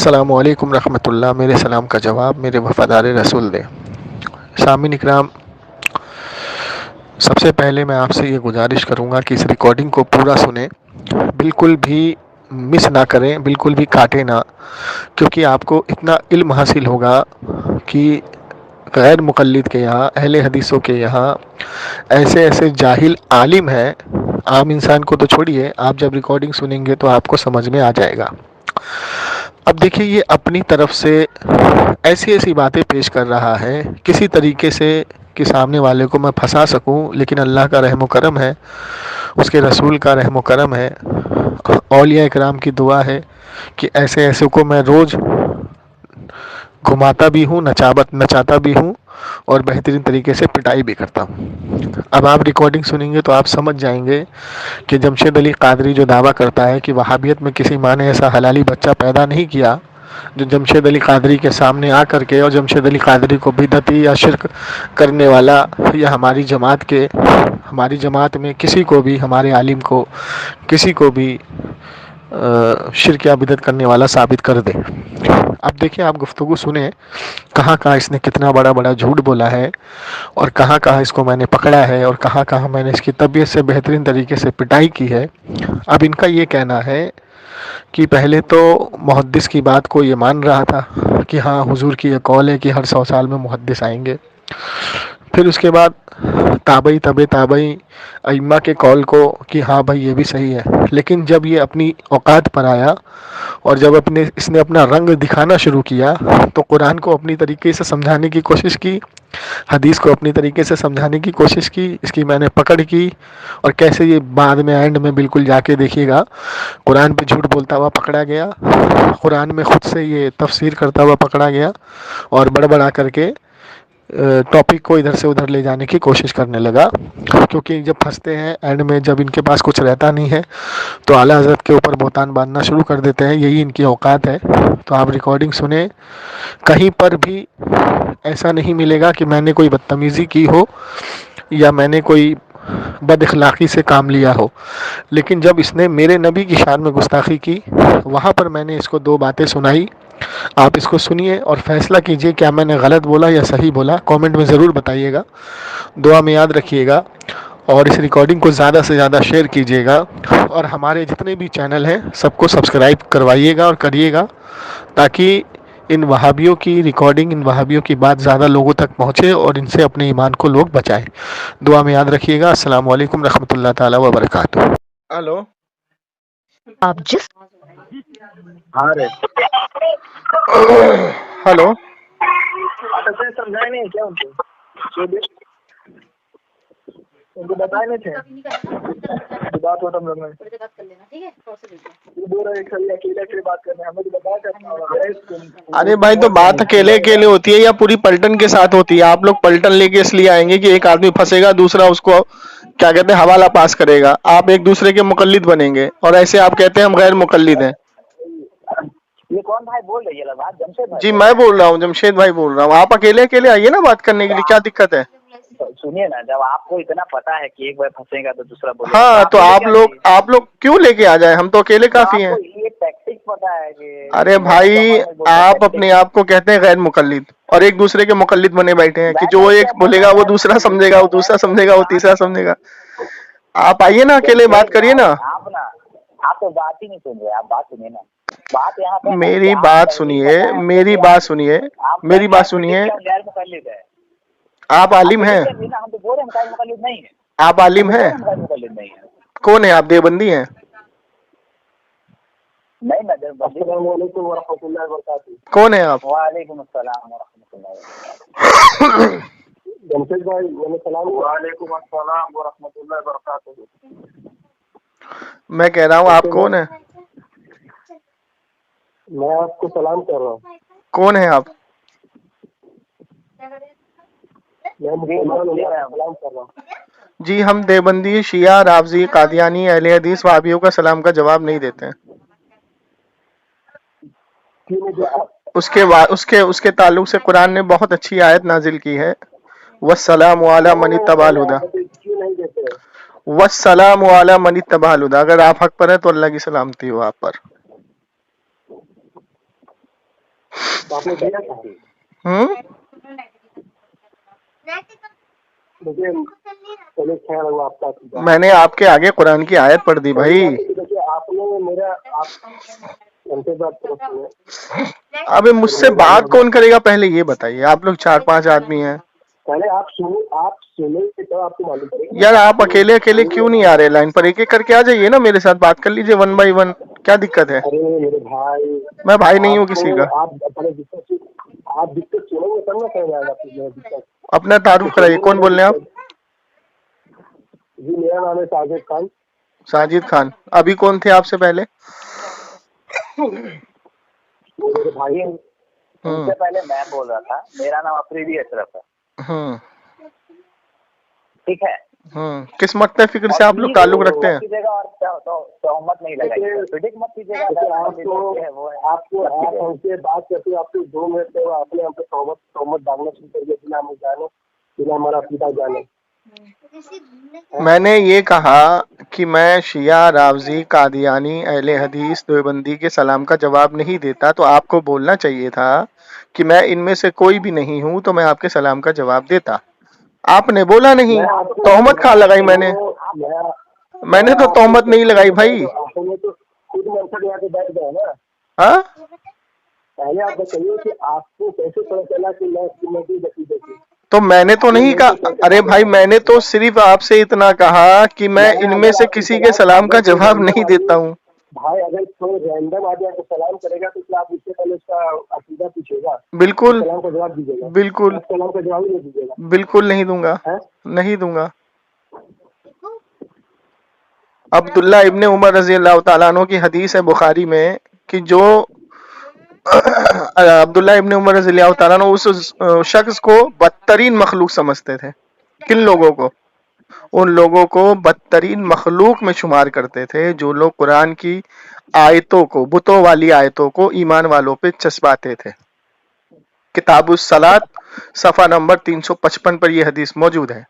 السلام علیکم رحمۃ اللہ، میرے سلام کا جواب میرے وفادار رسول دے۔ سامعین اکرام، سب سے پہلے میں آپ سے یہ گزارش کروں گا کہ اس ریکارڈنگ کو پورا سنیں، بالکل بھی مس نہ کریں، بالکل بھی کاٹیں نہ، کیونکہ آپ کو اتنا علم حاصل ہوگا کہ غیر مقلد کے یہاں، اہل حدیثوں کے یہاں ایسے ایسے جاہل عالم ہیں، عام انسان کو تو چھوڑیے، آپ جب ریکارڈنگ سنیں گے تو آپ کو سمجھ میں آ جائے گا۔ اب دیکھیے، یہ اپنی طرف سے ایسی ایسی باتیں پیش کر رہا ہے کسی طریقے سے کہ سامنے والے کو میں پھنسا سکوں، لیکن اللہ کا رحم و کرم ہے، اس کے رسول کا رحم و کرم ہے، اولیاء اکرام کی دعا ہے کہ ایسے ایسے کو میں روز گھماتا بھی ہوں، نچاتا بھی ہوں، اور بہترین طریقے سے پٹائی بھی کرتا ہوں۔ اب آپ ریکارڈنگ سنیں گے تو آپ سمجھ جائیں گے کہ جمشید علی قادری جو دعویٰ کرتا ہے کہ وہابیت میں کسی ماں نے ایسا حلالی بچہ پیدا نہیں کیا جو جمشید علی قادری کے سامنے آ کر کے اور جمشید علی قادری کو بدعتی یا شرک کرنے والا، یا ہماری جماعت میں کسی کو بھی، ہمارے عالم کو کسی کو بھی شرک یا بدعت کرنے والا ثابت کر دے۔ اب دیکھیں، آپ گفتگو سنیں، کہاں کہاں اس نے کتنا بڑا بڑا جھوٹ بولا ہے، اور کہاں کہاں اس کو میں نے پکڑا ہے، اور کہاں کہاں میں نے اس کی طبیعت سے بہترین طریقے سے پٹائی کی ہے۔ اب ان کا یہ کہنا ہے کہ پہلے تو محدث کی بات کو یہ مان رہا تھا کہ ہاں حضور کی یہ قول ہے کہ ہر 100 سال میں محدث آئیں گے، پھر اس کے بعد تابعی ائمہ کے قول کو کہ ہاں بھائی یہ بھی صحیح ہے، لیکن جب یہ اپنی اوقات پر آیا اور جب اس نے اپنا رنگ دکھانا شروع کیا تو قرآن کو اپنی طریقے سے سمجھانے کی کوشش کی، حدیث کو اپنی طریقے سے سمجھانے کی کوشش کی، اس کی میں نے پکڑ کی، اور کیسے یہ بعد میں اینڈ میں بالکل جا کے دیکھیے گا قرآن پہ جھوٹ بولتا ہوا پکڑا گیا، قرآن میں خود سے یہ تفسیر کرتا ہوا پکڑا گیا، اور بڑبڑا کر کے ٹاپک کو ادھر سے ادھر لے جانے کی کوشش کرنے لگا، کیونکہ جب پھنستے ہیں اینڈ میں، جب ان کے پاس کچھ رہتا نہیں ہے تو اعلیٰ حضرت کے اوپر بہتان باندھنا شروع کر دیتے ہیں، یہی ان کی اوقات ہے۔ تو آپ ریکارڈنگ سنیں، کہیں پر بھی ایسا نہیں ملے گا کہ میں نے کوئی بدتمیزی کی ہو یا میں نے کوئی بد اخلاقی سے کام لیا ہو، لیکن جب اس نے میرے نبی کی شان میں گستاخی کی، وہاں پر میں نے اس کو 2 باتیں سنائی۔ آپ اس کو سنیے اور فیصلہ کیجئے کیا میں نے غلط بولا یا صحیح بولا، کامنٹ میں ضرور بتائیے گا، دعا میں یاد رکھیے گا، اور اس ریکارڈنگ کو زیادہ سے زیادہ شیئر کیجیے گا، اور ہمارے جتنے بھی چینل ہیں سب کو سبسکرائب کروائیے گا اور کریے گا، تاکہ ان وہابیوں کی ریکارڈنگ، ان وہابیوں کی بات زیادہ لوگوں تک پہنچے اور ان سے اپنے ایمان کو لوگ بچائیں۔ دعا میں یاد رکھیے گا۔ السلام علیکم رحمۃ اللہ تعالی وبرکاتہ۔ ہلو، آپ جس ہاں رے ہلو، سمجھائے نہیں کیا ان کو بتائے نہیں تھے بات ہوتا ہم لوگ میں اکیلے بات کرنے ہمیں تو بتایا۔ ارے بھائی، تو بات اکیلے اکیلے ہوتی ہے یا پوری پلٹن کے ساتھ ہوتی ہے؟ آپ لوگ پلٹن لے کے اس لیے آئیں گے کہ ایک آدمی پھنسے گا، دوسرا اس کو کیا کہتے ہیں حوالہ پاس کرے گا، آپ ایک دوسرے کے مقلد بنیں گے، اور ایسے آپ کہتے ہیں ہم غیر مقلد ہیں۔ یہ کون بھائی بول رہی ہے بات؟ جمشید بھائی جی میں بول رہا ہوں، جمشید بھائی بول رہا ہوں، آپ اکیلے اکیلے آئیے نا بات کرنے کے لیے، کیا دقت ہے؟ سنیے نا، جب آپ کو اتنا پتا ہے کہ ایک بار پھنسے گا تو دوسرا بولے گا، ہاں، تو آپ لوگ کیوں لے کے آ جائیں؟ ہم تو اکیلے کافی ہیں۔ یہ ٹیکٹک پتا ہے کہ ارے بھائی، آپ اپنے آپ کو کہتے ہیں غیر مقلد، اور ایک دوسرے کے مقلد بنے بیٹھے ہیں کہ جو ایک بولے گا وہ دوسرا سمجھے گا، وہ دوسرا سمجھے گا، وہ تیسرا سمجھے گا۔ آپ آئیے نا، اکیلے بات کریے نا۔ آپ تو بات ہی نہیں سن رہے، آپ بات سنیے نا، بات یہاں پہ میری بات سنیے، میری بات سنیے، میری بات سنیے۔ غیر مقلد ہے، آپ عالم ہیں؟ ہم تو بول رہے ہیں غیر مقلد نہیں ہے، آپ عالم ہیں؟ غیر مقلد نہیں ہے۔ کون ہے آپ؟ دیوبندی ہیں؟ نہیں، السلام علیکم ورحمۃ اللہ وبرکاتہ۔ کون ہے آپ؟ وعلیکم السلام ورحمۃ اللہ وبرکاتہ۔ جمشید بھائی وعلیکم السلام ورحمۃ اللہ وبرکاتہ۔ میں کہہ رہا ہوں آپ کون ہیں؟ میں آپ کو سلام کر رہا ہوں۔ کون ہیں آپ؟ میں سلام کر رہا ہوں۔ جی، ہم دیوبندی، شیعہ، رافضی، قادیانی، اہل حدیث، وہابیوں کا سلام کا جواب نہیں دیتے ہیں۔ اس کے تعلق سے قرآن نے بہت اچھی آیت نازل کی ہے، والسلام علی من اتبع الہدی، والسلام علی من اتبع الہدی۔ اگر آپ حق پر ہیں تو اللہ کی سلامتی ہو آپ پر۔ تو آپ نے دیا تھا. دیکھیے چلے خیر ہوا آپ کا. میں نے آپ کے آگے قرآن کی آیت پڑھ دی بھائی. دیکھیے آپ نے میرا ان سے بات کرو. اب مجھ سے بات کون کرے گا پہلے یہ بتائیے. آپ لوگ 4-5 آدمی ہیں. پہلے آپ سنیں تو آپ کو معلوم پڑے گا. یار آپ اکیلے اکیلے کیوں نہیں آ رہے لائن پر؟ ایک ایک کر کے آ جائیے نا, میرے ساتھ بات کر لیجیے 1 by 1. کیا دقت ہے؟ ارے میرے بھائی میں بھائی نہیں ہوں کسی کا. آپ دقت سنیں گے تب نہ کہیں گے آپ دقت. اپنا تعارف کرائیے, کون بول رہے ہیں آپ؟ جی میرا نام ہے ساجد خان. ساجد خان. ابھی کون تھے آپ سے پہلے؟ میرے بھائی ان سے پہلے میں بول رہا تھا. میرا نام افریدی اشرف ہے. ٹھیک ہے. کس مکتب فکر سے آپ لوگ تعلق رکھتے ہیں؟ اور تہمت نہیں لگائیے, مت کیجیے گا. آپ کو ہم سے بات کرتے آپ کو 2 منٹ میں اپنے ہم پہ تہمت ڈالنا شروع کر دیا بنا ہمیں جانے, بنا ہمارا عقیدہ جانے. میں نے یہ کہا کہ میں شیعہ, رافضی, قادیانی, اہل حدیث, دیوبندی کے سلام کا جواب نہیں دیتا, تو آپ کو بولنا چاہیے تھا کہ میں ان میں سے کوئی بھی نہیں ہوں تو میں آپ کے سلام کا جواب دیتا. آپ نے بولا نہیں. تہمت کہاں لگائی میں نے؟ میں نے تو تہمت نہیں لگائی بھائی. ہاں پہلے آپ بتائیے کہ آپ کو کیسے پتا چلا کہ میں تو میں نے تو نہیں کہا. ارے بھائی میں نے تو صرف آپ سے اتنا کہا کہ میں ان میں سے کسی کے سلام کا جواب نہیں دیتا ہوں. بھائی اگر کوئی رینڈم آ جائے تو سلام کرے گا تو کیا آپ اس سے پہلے اس کا عقیدہ پوچھے گا؟ بالکل سلام کا جواب دیجیے گا. بالکل سلام کا جواب ہی نہیں دیجیے گا. بالکل نہیں دوں گا, نہیں دوں گا. عبداللہ ابن عمر رضی اللہ تعالیٰ عنہ کی حدیث ہے بخاری میں کہ جو عبداللہ ابن عمر رضی اللہ تعالیٰ عنہ اس شخص کو بدترین مخلوق سمجھتے تھے. کن لوگوں کو؟ ان لوگوں کو بدترین مخلوق میں شمار کرتے تھے جو لوگ قرآن کی آیتوں کو, بتوں والی آیتوں کو ایمان والوں پہ چسپاتے تھے. کتاب الصلاۃ صفحہ نمبر 355 پر یہ حدیث موجود ہے.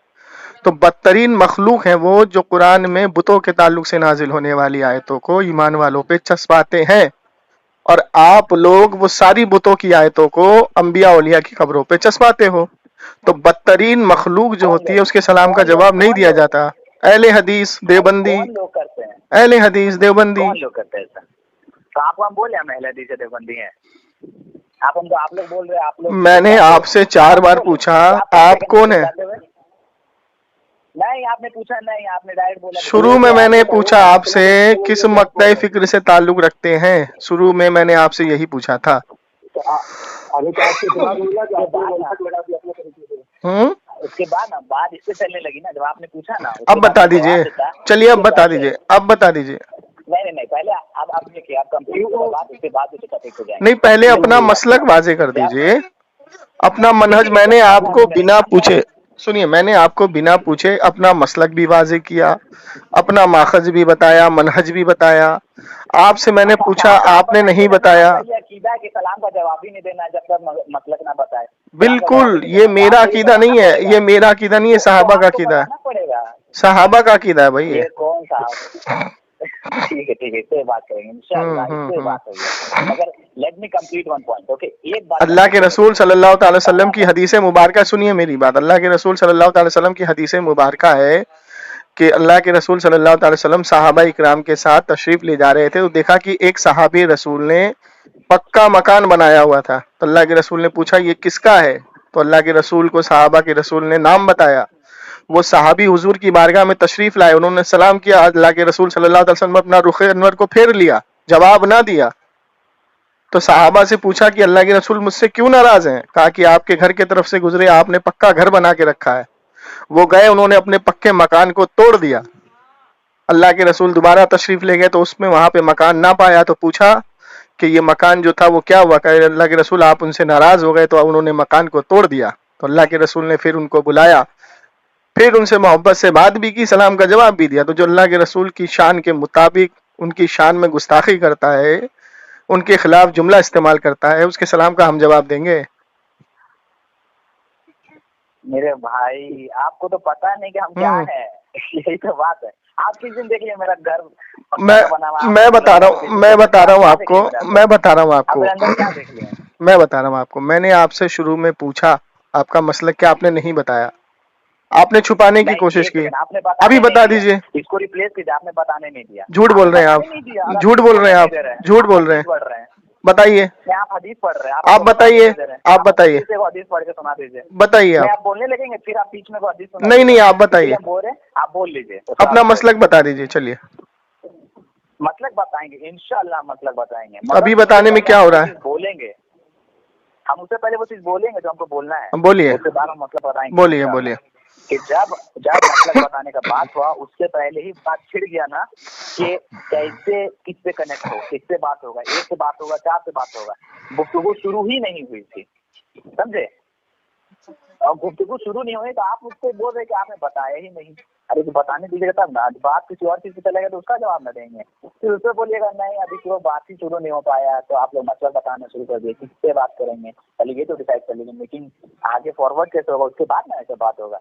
تو بدترین مخلوق ہیں وہ جو قرآن میں بتوں کے تعلق سے نازل ہونے والی آیتوں کو ایمان والوں پہ چسپاتے ہیں, اور آپ لوگ وہ ساری بتوں کی آیتوں کو انبیاء اولیاء کی قبروں پہ چسپاتے ہو. تو بدترین مخلوق جو ہوتی ہے اس کے سلام کا جواب نہیں دیا جاتا. اہل حدیث دیوبندی, اہل حدیث دیوبندی. لوگ کرتے ہیں سر. تو آپ کو ہم بولے ہم اہل حدیث دیوبندی ہیں. آپ لوگ بول رہے ہیں. آپ لوگ, میں نے آپ سے 4 بار پوچھا آپ کون ہیں. نہیں آپ نے پوچھا نہیں, آپ نے ڈائریکٹ بولا. شروع میں نے پوچھا آپ سے کس مقطع فکر سے تعلق رکھتے ہیں. شروع میں نے آپ سے یہی پوچھا تھا. اس کے بعد نا بات اس سے چلنے لگی نا جب آپ نے پوچھا نا. اب بتا دیجئے, چلیے اب بتا دیجئے, اب بتا دیجئے. نہیں پہلے اب دیکھیے آپ کمپلیٹ بات, اس کے بعد اسے ٹاپک ہو جائیں گے. نہیں پہلے اپنا مسلک واضح کر دیجئے, اپنا منہج. میں نے آپ کو بنا پوچھے, سنیے, میں نے آپ کو بنا پوچھے اپنا مسلک بھی واضح کیا, اپنا ماخذ بھی بتایا, منہج بھی بتایا. آپ سے میں نے پوچھا, آپ نے نہیں بتایا. عقیدہ کے سلام کا جواب ہی نہیں دینا جب تک مسلک نہ بتائے. بالکل, یہ میرا عقیدہ نہیں ہے, یہ میرا عقیدہ نہیں ہے, صحابہ کا عقیدہ ہے. صحابہ کا عقیدہ ہے بھائی. یہ کون صاحب؟ ٹھیک ہے اس سے بات کریں گے انشاءاللہ, اس سے بات ہوگی. مگر let me complete one point. Okay, ایک بات اللہ کے رسول صلی اللہ تعالی وسلم کی حدیث مبارکہ, سنیے میری بات. اللہ کے رسول صلی اللہ تعالی وسلم کی حدیث مبارکہ ہے کہ اللہ کے رسول صلی اللہ تعالی وسلم صحابہ اکرام کے ساتھ تشریف لے جا رہے تھے, تو دیکھا کہ ایک صحابی رسول نے پکا مکان بنایا ہوا تھا. تو اللہ کے رسول نے پوچھا یہ کس کا ہے؟ تو اللہ کے رسول کو صحابہ کے رسول نے نام بتایا. وہ صحابی حضور کی بارگاہ میں تشریف لائے, انہوں نے سلام کیا. اللہ کے رسول صلی اللہ علیہ وسلم اپنا رخ انور کو پھیر لیا, جواب نہ دیا. تو صحابہ سے پوچھا کہ اللہ کے رسول مجھ سے کیوں ناراض ہیں؟ کہا کہ آپ کے گھر کی طرف سے گزرے, آپ نے پکا گھر بنا کے رکھا ہے. وہ گئے, انہوں نے اپنے پکے مکان کو توڑ دیا. اللہ کے رسول دوبارہ تشریف لے گئے تو اس میں وہاں پہ مکان نہ پایا. تو پوچھا کہ یہ مکان جو تھا وہ کیا ہوا؟ کہ اللہ کے رسول آپ ان سے ناراض ہو گئے تو انہوں نے مکان کو توڑ دیا. تو اللہ کے رسول نے پھر ان کو بلایا, پھر ان سے محبت سے بات بھی کی, سلام کا جواب بھی دیا. تو جو اللہ کے رسول کی شان کے مطابق ان کی شان میں گستاخی کرتا ہے, ان کے خلاف جملہ استعمال کرتا ہے, اس کے سلام کا ہم جواب دیں گے؟ میرے بھائی آپ کو تو پتا نہیں کہ ہم کیا ہیں, یہی تو بات ہے. آپ کس دن دیکھ لیں میرا گھر میں بتا رہا ہوں آپ کو, اندر کیا دیکھ لیں. میں بتا رہا ہوں آپ کو، میں نے آپ سے شروع میں پوچھا آپ کا مسلک کیا، آپ نے نہیں بتایا، آپ نے چھپانے کی کوشش کی. ابھی بتا دیجئے. اس کو ریپلیس کیجیے، آپ نے بتانے نہیں دیا. جھوٹ بول رہے ہیں آپ، جھوٹ بول رہے ہیں آپ، جھوٹ بول رہے ہیں. بتائیے، آپ حدیث پڑھ رہے ہیں، آپ بتائیے، آپ بتائیے، حدیث پڑھ کے سنا دیجیے. بتائیے آپ آپ. بولنے لگیں گے پھر آپ بیچ میں حدیث سنا نہیں نہیں، آپ بتائیے، بول رہے ہیں، آپ بول لیجیے. اپنا مسلک بتا دیجئے. چلیے مطلب بتائیں گے انشاءاللہ، مطلب بتائیں گے. ابھی بتانے میں کیا ہو رہا ہے؟ بولیں گے ہم، اس سے پہلے وہ چیز بولیں گے جو ہم کو بولنا ہے. بولیے اس کے بعد ہم مطلب بتائیں گے. بولیے بولیے. کہ جب مطلب بتانے کا بات ہوا، اس سے پہلے ہی بات چھڑ گیا نا کہ کیسے کس سے کنیکٹ ہو، کس سے بات ہوگا، ایک سے بات ہوگا، چار سے بات ہوگا. گفتگو شروع ہی نہیں ہوئی تھی، سمجھے؟ اور گفتگو شروع نہیں ہوئی تو آپ مجھ سے بول رہے کہ آپ نے بتایا ہی نہیں. ارے تو بتانے دیجیے گا تب نا. بات کسی اور چیز سے چلے گا تو اس کا جواب نہ دیں گے. پھر اس سے بولیے گا نہیں ابھی تو بات ہی شروع نہیں ہو پایا، تو آپ لوگ مطلب بتانا شروع کر دیے. کس سے بات کریں گے پہلے یہ تو ڈیسائڈ کر لیجیے. لیکن آگے فارورڈ کیسے ہوگا، اس کے بعد نا ایسے بات ہوگا.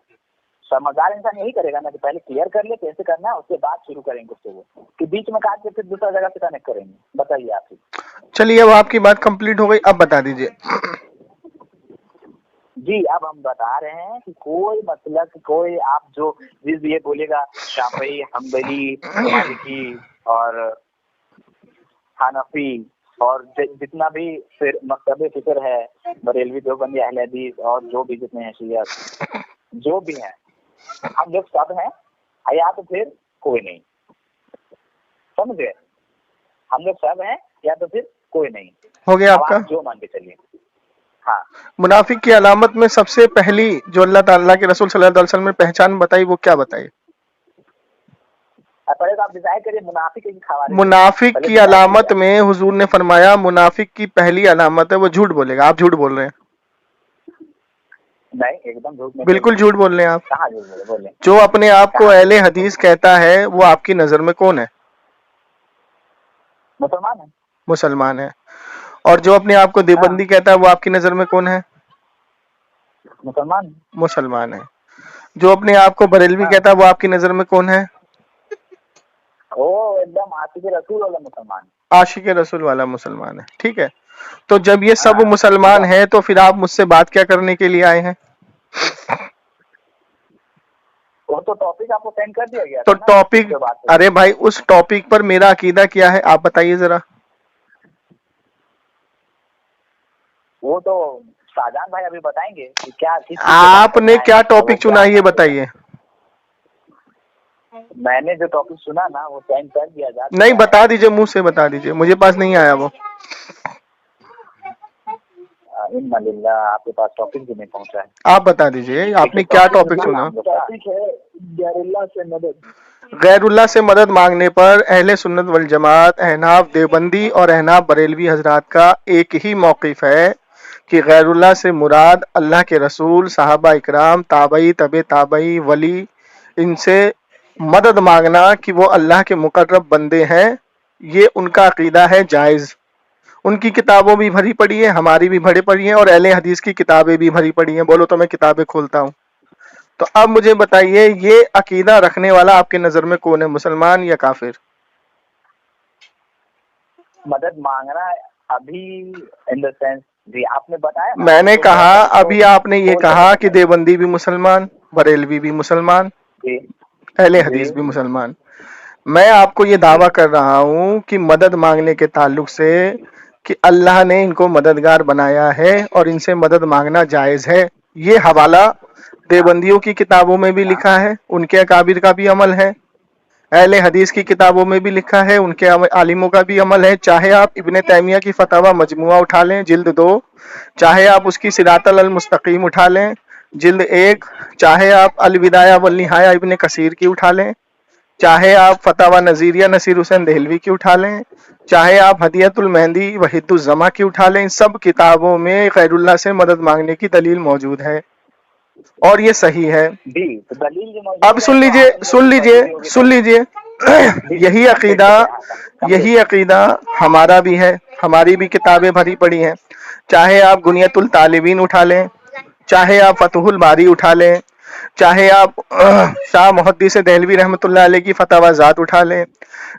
سمجھدار انسان یہی کرے گا نا کہ پہلے کلیئر کر لے کیسے کرنا ہے، اس کے بعد شروع کریں گے. اس سے وہ کہ بیچ میں کاٹ کے پھر دوسرا جگہ سے کنیکٹ کریں گے. بتائیے آپ. چلیے اب آپ کی بات کمپلیٹ ہو گئی، اب بتا دیجیے. جی اب ہم بتا رہے ہیں کہ کوئی مسلک، کوئی آپ جو جس یہ بولے گا شافعی، حنبلی، مالکی اور حنفی اور جتنا بھی پھر مکتب فکر ہے، بریلوی، دیوبندی، اہل حدیث اور جو بھی جتنے ہیں شیعہ جو بھی ہیں، ہم لوگ سب ہیں یا تو پھر کوئی نہیں. سمجھے؟ ہم لوگ سب ہیں یا تو پھر کوئی نہیں. ہو گیا آپ کا جو مان کے چلیے. ہاں، منافق کی علامت میں سب سے پہلی جو اللہ تعالیٰ کے رسول صلی اللہ علیہ وسلم نے پہچان بتائی وہ کیا بتائی؟ پہلے تو آپ ڈیزائن کریے منافق کی علامت میں حضور نے فرمایا منافق کی پہلی علامت ہے وہ جھوٹ بولے گا. آپ جھوٹ بول رہے ہیں. نہیں، ایک دم جھوٹ نہیں. بالکل جھوٹ بول رہے ہیں آپ. کہاں جھوٹ بولے؟ جو اپنے آپ کو اہل حدیث کہتا ہے وہ آپ کی نظر میں کون ہے؟ مسلمان ہے. مسلمان ہے. اور جو اپنے آپ کو دیوبندی کہتا ہے وہ آپ کی نظر میں کون ہے؟ مسلمان. مسلمان ہے. جو اپنے آپ کو بریلوی کہتا ہے وہ آپ کی نظر میں کون ہے؟ ایک دم عاشق رسول والا مسلمان. عاشق رسول والا مسلمان ہے. ٹھیک ہے، تو جب یہ سب مسلمان ہیں تو پھر آپ مجھ سے بات کیا کرنے کے لیے آئے ہیں؟ وہ تو ٹاپک آپ کو سینڈ کر دیا گیا تو ٹاپک، ارے بھائی اس ٹاپک پر میرا عقیدہ کیا ہے آپ بتائیے ذرا. وہ تو شاہجہاں بھائی ابھی بتائیں گے کہ کیا آپ نے کیا ٹاپک چنا یہ بتائیے. میں نے جو ٹاپک سنا نا وہ سینڈ کر دیا جا. نہیں بتا دیجئے، منہ سے بتا دیجئے، مجھے پاس نہیں آیا وہ. آپ کے پاس ٹاپک بھی نہیں پہنچا ہے. آپ بتا دیجئے آپ نے کیا ٹاپک سنا. ٹاپک ہے غیر اللہ سے مدد. غیر اللہ سے مدد مانگنے پر اہل سنت والجماعت، احناف دیوبندی اور احناف بریلوی حضرات کا ایک ہی موقف ہے کہ غیر اللہ سے مراد اللہ کے رسول، صحابہ اکرام، تابعی، تبع تابعی، ولی، ان سے مدد مانگنا کہ وہ اللہ کے مقرب بندے ہیں. یہ ان کا عقیدہ ہے جائز. ان کی کتابوں بھی بھری پڑی ہیں، ہماری بھی بھری پڑی ہیں، اور اہل حدیث کی کتابیں بھی بھری پڑی ہیں. بولو تو میں کتابیں کھولتا ہوں. تو اب مجھے بتائیے یہ عقیدہ رکھنے والا آپ کے نظر میں کون ہے، مسلمان یا کافر؟ مدد مانگنا ابھی ان دا سینس جی آپ نے بتایا. میں نے کہا ابھی آپ نے یہ کہا کہ دیوبندی بھی مسلمان، بریلوی بھی مسلمان، اہل حدیث بھی مسلمان. میں آپ کو یہ دعویٰ کر رہا ہوں کہ مدد مانگنے کے تعلق سے کہ اللہ نے ان کو مددگار بنایا ہے اور ان سے مدد مانگنا جائز ہے. یہ حوالہ دیوبندیوں کی کتابوں میں بھی لکھا ہے، ان کے اکابر کا بھی عمل ہے. اہل حدیث کی کتابوں میں بھی لکھا ہے، ان کے عالموں کا بھی عمل ہے. چاہے آپ ابن تیمیہ کی فتاوی مجموعہ اٹھا لیں جلد 2، چاہے آپ اس کی صراط المستقیم اٹھا لیں جلد 1، چاہے آپ البدایہ والنہایہ ابن کثیر کی اٹھا لیں، چاہے آپ فتاوی نظیریہ نصیر حسین دہلوی کی اٹھا لیں، چاہے آپ ہدیۃ المہندی وحید الزما کی اٹھا لیں. ان سب کتابوں میں غیر اللہ سے مدد مانگنے کی دلیل موجود ہے اور یہ صحیح ہے. اب سن لیجئے یہی عقیدہ ہمارا بھی ہے، ہماری بھی کتابیں بھری پڑی ہیں. چاہے آپ گنیت الطالبین اٹھا لیں، چاہے آپ فتح الباری اٹھا لیں، چاہے آپ شاہ محدث دہلوی رحمۃ اللہ علیہ کی فتاوی ذات اٹھا لیں،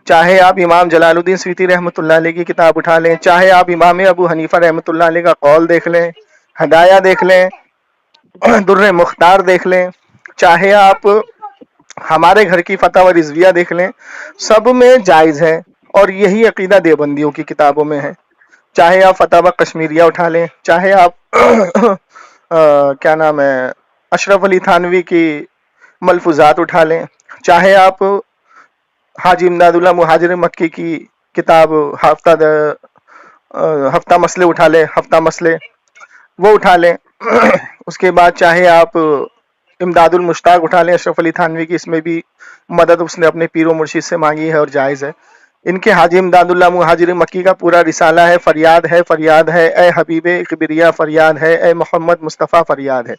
چاہے آپ امام جلال الدین سیوطی رحمۃ اللہ علیہ کی کتاب اٹھا لیں، چاہے آپ امام ابو حنیفہ رحمۃ اللہ علیہ کا قول دیکھ لیں، ہدایہ دیکھ لیں، در مختار دیکھ لیں، چاہے آپ ہمارے گھر کی فتاوی رضویہ دیکھ لیں، سب میں جائز ہے، اور یہی عقیدہ دیوبندیوں کی کتابوں میں ہے۔ چاہے آپ فتاوی کشمیریہ اٹھا لیں، چاہے آپ کیا نام ہے اشرف علی تھانوی کی ملفوظات اٹھا لیں، چاہے آپ حاجی امداد اللہ مہاجر مکی کی کتاب ہفتہ مسئلے اٹھا لیں، ہفتہ مسئلے وہ اٹھا لیں، اس کے بعد چاہے آپ امداد المشتاق اٹھا لیں اشرف علی تھانوی کی، اس میں بھی مدد اس نے اپنے پیر و مرشد سے مانگی ہے اور جائز ہے۔ ان کے حاجی امداد اللہ مہاجر مکی کا پورا رسالہ ہے، فریاد ہے، فریاد ہے، اے حبیب کبریہ فریاد ہے، اے محمد مصطفیٰ فریاد ہے۔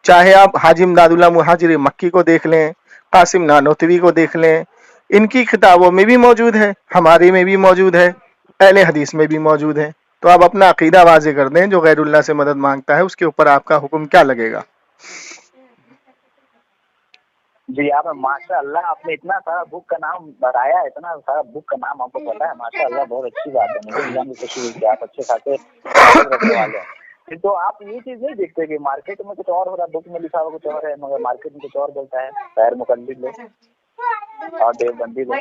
چاہے آپ حاجی امداد اللہ مہاجر مکی کو دیکھ لیں، قاسم نانوتوی کو دیکھ لیں، ان کی کتابوں میں بھی موجود ہے، ہماری میں بھی موجود ہے، اہل حدیث میں بھی موجود ہے۔ تو آپ اپنا عقیدہ واضح کر دیں، جو غیر اللہ سے مدد مانگتا ہے اس کے اوپر آپ کا حکم کیا لگے گا؟ جی آپ ماشاء اللہ آپ نے اتنا سارا بک کا نام بتایا، اتنا سارا بک کا نام آپ کو پتا ہے، ماشاء اللہ بہت اچھی بات ہے، مجھے اللہ کی خوشی ہوئی کہ آپ اچھے خاصے رکھنے والے ہیں۔ تو آپ یہ چیز نہیں دیکھتے کہ مارکیٹ میں کچھ اور ہو رہا ہے، بک میں لکھا ہوا کچھ اور ہے مگر مارکیٹ میں کچھ اور بولتا ہے غیر مقلد لوگ اور دیوبندی لوگ؟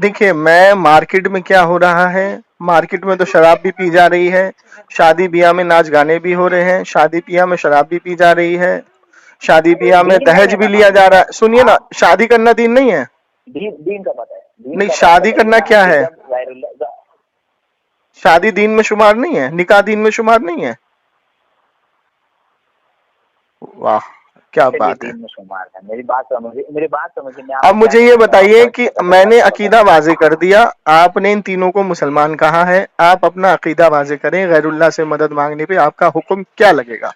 دیکھیے میں مارکیٹ میں کیا ہو رہا ہے، مارکیٹ میں تو شراب بھی پی جا رہی ہے، شادی بیاہ میں ناچ گانے بھی ہو رہے ہیں، شادی بیاہ میں شراب بھی پی جا رہی ہے، شادی بیاہ میں دہیج بھی لیا جا رہا ہے۔ سنیے نا، شادی کرنا دین نہیں ہے، دین کا پتہ ہے، نہیں شادی کرنا کیا ہے، شادی دین میں شمار نہیں ہے، نکاح دین میں شمار نہیں ہے۔ واہ کیا بات ہے۔ میری بات سمجھیے۔ اب مجھے یہ بتائیے کہ میں نے عقیدہ واضح کر دیا، آپ نے ان تینوں کو مسلمان کہا ہے، آپ اپنا عقیدہ واضح کریں، غیر اللہ سے مدد مانگنے پہ آپ کا حکم کیا لگے گا؟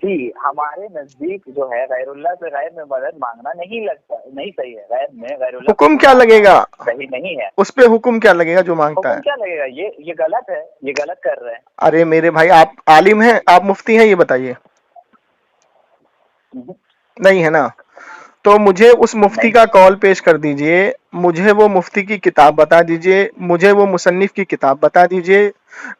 جی ہمارے نزدیک جو ہے غیر اللہ سے غیر میں مدد مانگنا نہیں لگتا، نہیں صحیح ہے، غیر میں غیر اللہ حکم کیا لگے گا؟ صحیح نہیں ہے۔ اس پہ حکم کیا لگے گا جو مانگتا ہے؟ حکم کیا لگے گا؟ یہ غلط ہے، یہ غلط کر رہے ہیں۔ ارے میرے بھائی آپ عالم ہیں، آپ مفتی ہیں، یہ بتائیے۔ نہیں ہے نا، تو مجھے اس مفتی کا قول پیش کر دیجئے، مجھے وہ مفتی کی کتاب بتا دیجئے، مجھے وہ مصنف کی کتاب بتا دیجئے،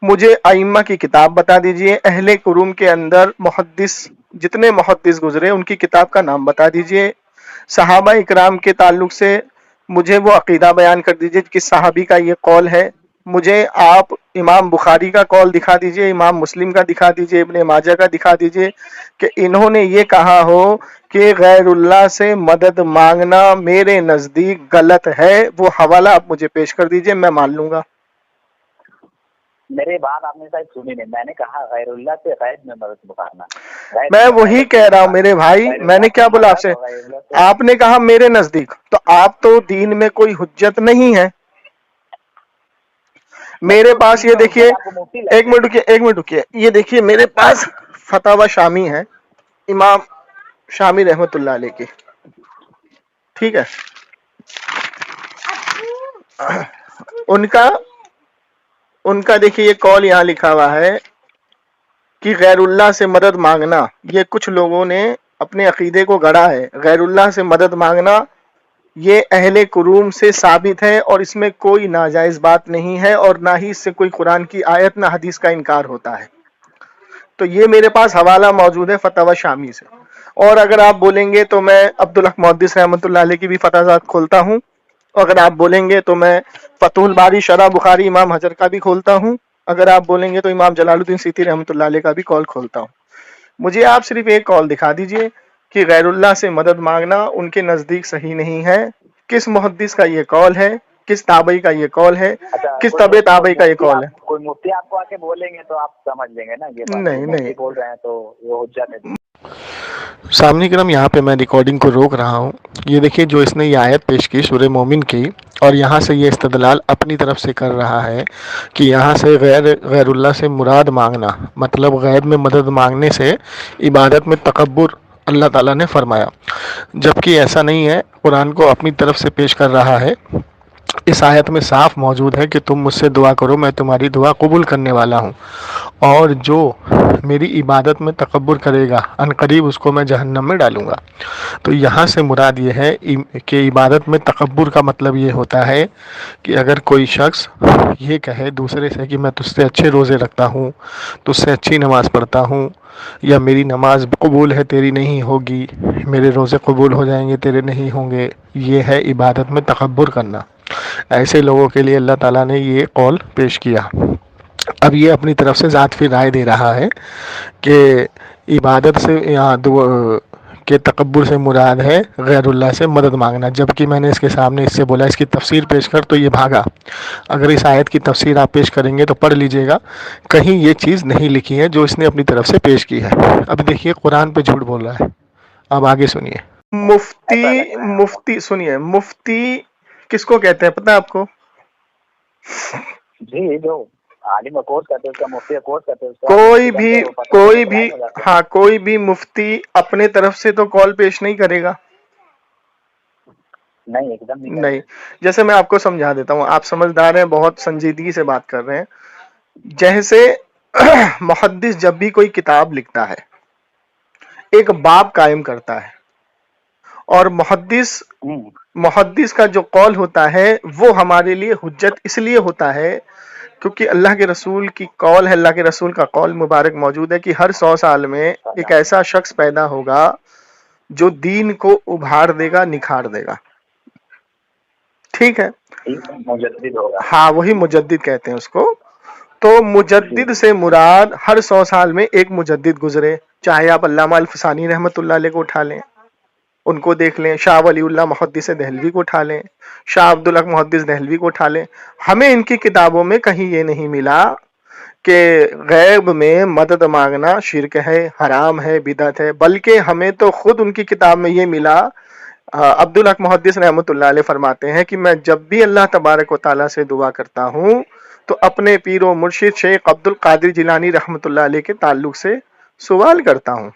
مجھے ائمہ کی کتاب بتا دیجئے، اہل قرون کے اندر محدث جتنے محدث گزرے ان کی کتاب کا نام بتا دیجئے، صحابہ اکرام کے تعلق سے مجھے وہ عقیدہ بیان کر دیجئے کہ صحابی کا یہ قول ہے، مجھے آپ امام بخاری کا قول دکھا دیجئے، امام مسلم کا دکھا دیجئے، ابن ماجہ کا دکھا دیجئے کہ انہوں نے یہ کہا ہو کہ غیر اللہ سے مدد مانگنا میرے نزدیک غلط ہے، وہ حوالہ آپ مجھے پیش کر دیجئے، میں مان لوں گا۔ میرے بات آپ نے شاید سنی نہیں، میں نے کہا غیر اللہ سے غیر میں مدد مانگنا، میں وہی کہہ رہا ہوں میرے بھائی، میں نے کیا بولا آپ سے؟ آپ نے کہا میرے نزدیک، تو آپ تو دین میں کوئی حجت نہیں ہے۔ میرے پاس یہ دیکھیے، ایک منٹ رکیے، یہ دیکھیے میرے پاس فتاوی شامی ہے، امام شامی رحمت اللہ علیہ کی، ٹھیک ہے، ان کا دیکھیے یہ قول یہاں لکھا ہوا ہے کہ غیر اللہ سے مدد مانگنا، یہ کچھ لوگوں نے اپنے عقیدے کو گڑا ہے، غیر اللہ سے مدد مانگنا یہ اہل قروم سے ثابت ہے اور اس میں کوئی ناجائز بات نہیں ہے، اور نہ ہی اس سے کوئی قرآن کی آیت نہ حدیث کا انکار ہوتا ہے۔ تو یہ میرے پاس حوالہ موجود ہے فتاوی شامی سے، اور اگر آپ بولیں گے تو میں عبدالحق محدث رحمۃ اللہ علیہ کی بھی فتاویٰ کھولتا ہوں، اگر آپ بولیں گے تو میں فتح الباری شرح بخاری امام حجر کا بھی کھولتا ہوں، اگر آپ بولیں گے تو امام جلال الدین سیوطی رحمۃ اللہ علیہ کا بھی قول کھولتا ہوں۔ مجھے آپ صرف ایک قول دکھا دیجئے کہ غیر اللہ سے مدد مانگنا ان کے نزدیک صحیح نہیں ہے، کس محدث کا یہ قول ہے، کس تابعی کا یہ قول ہے، کس طبع تابعی کا یہ قول ہے؟ کوئی مفتی آپ کو آ کے بولیں گے تو آپ سمجھ لیں گے نا یہ بات، نہیں بول رہے ہیں تو وہ حجت ہے۔ سامنے کرم یہاں پہ میں ریکارڈنگ کو روک رہا ہوں، یہ دیکھیے جو اس نے یہ آیت پیش کی سورہ مومن کی، اور یہاں سے یہ استدلال اپنی طرف سے کر رہا ہے کہ یہاں سے غیر اللہ سے مراد مانگنا مطلب غیر میں مدد مانگنے سے عبادت میں تکبر اللہ تعالیٰ نے فرمایا، جبکہ ایسا نہیں ہے، قرآن کو اپنی طرف سے پیش کر رہا ہے۔ اس آیت میں صاف موجود ہے کہ تم مجھ سے دعا کرو، میں تمہاری دعا قبول کرنے والا ہوں، اور جو میری عبادت میں تکبر کرے گا عنقریب اس کو میں جہنم میں ڈالوں گا۔ تو یہاں سے مراد یہ ہے کہ عبادت میں تکبر کا مطلب یہ ہوتا ہے کہ اگر کوئی شخص یہ کہے دوسرے سے کہ میں تجھ سے اچھے روزے رکھتا ہوں، تجھ سے اچھی نماز پڑھتا ہوں، یا میری نماز قبول ہے تیری نہیں ہوگی، میرے روزے قبول ہو جائیں گے تیرے نہیں ہوں گے، یہ ہے عبادت میں تکبر کرنا۔ ایسے لوگوں کے لیے اللہ تعالیٰ نے یہ قول پیش کیا۔ اب یہ اپنی طرف سے ذات فی رائے دے رہا ہے کہ عبادت سے یہاں کہ تکبر سے مراد ہے غیر اللہ سے مدد مانگنا، جبکہ میں نے اس کے سامنے اس سے بولا اس کی تفسیر پیش کر، تو یہ بھاگا۔ اگر اس آیت کی تفسیر آپ پیش کریں گے تو پڑھ لیجئے گا، کہیں یہ چیز نہیں لکھی ہے جو اس نے اپنی طرف سے پیش کی ہے۔ اب دیکھیے قرآن پہ جھوٹ بول رہا ہے، اب آگے سنیے۔ مفتی سنیے، مفتی کس کو کہتے ہیں پتہ ہے آپ کو؟ جی جو عالم کا کورس کرتے ہیں اس کا، مفتی کا کورس کرتے ہیں اس کا، کوئی بھی مفتی اپنے طرف سے تو کال پیش نہیں کرے گا، نہیں ایک دم نہیں۔ جیسے میں آپ کو سمجھا دیتا ہوں، آپ سمجھدار ہیں، بہت سنجیدگی سے بات کر رہے ہیں۔ جیسے محدث جب بھی کوئی کتاب لکھتا ہے، ایک باب قائم کرتا ہے، اور محدث کا جو قول ہوتا ہے وہ ہمارے لیے حجت اس لیے ہوتا ہے کیونکہ اللہ کے رسول کی قول ہے، اللہ کے رسول کا قول مبارک موجود ہے کہ ہر 100 سال میں ایک ایسا شخص پیدا ہوگا جو دین کو ابھار دے گا، نکھار دے گا۔ ٹھیک ہے، مجدد ہوگا، ہاں وہی مجدد کہتے ہیں اس کو۔ تو مجدد سے مراد ہر 100 سال میں ایک مجدد گزرے، چاہے آپ علامہ الفسانی رحمۃ اللہ علیہ کو اٹھا لیں، ان کو دیکھ لیں، شاہ ولی اللہ محدث دہلوی کو اٹھا لیں، شاہ عبدالحق محدث دہلوی کو اٹھا لیں، ہمیں ان کی کتابوں میں کہیں یہ نہیں ملا کہ غیب میں مدد مانگنا شرک ہے، حرام ہے، بدعت ہے، بلکہ ہمیں تو خود ان کی کتاب میں یہ ملا۔ عبدالحق محدث رحمۃ اللہ علیہ فرماتے ہیں کہ میں جب بھی اللہ تبارک و تعالیٰ سے دعا کرتا ہوں تو اپنے پیر و مرشد شیخ عبد القادر جیلانی رحمۃ اللہ علیہ کے تعلق سے سوال کرتا ہوں،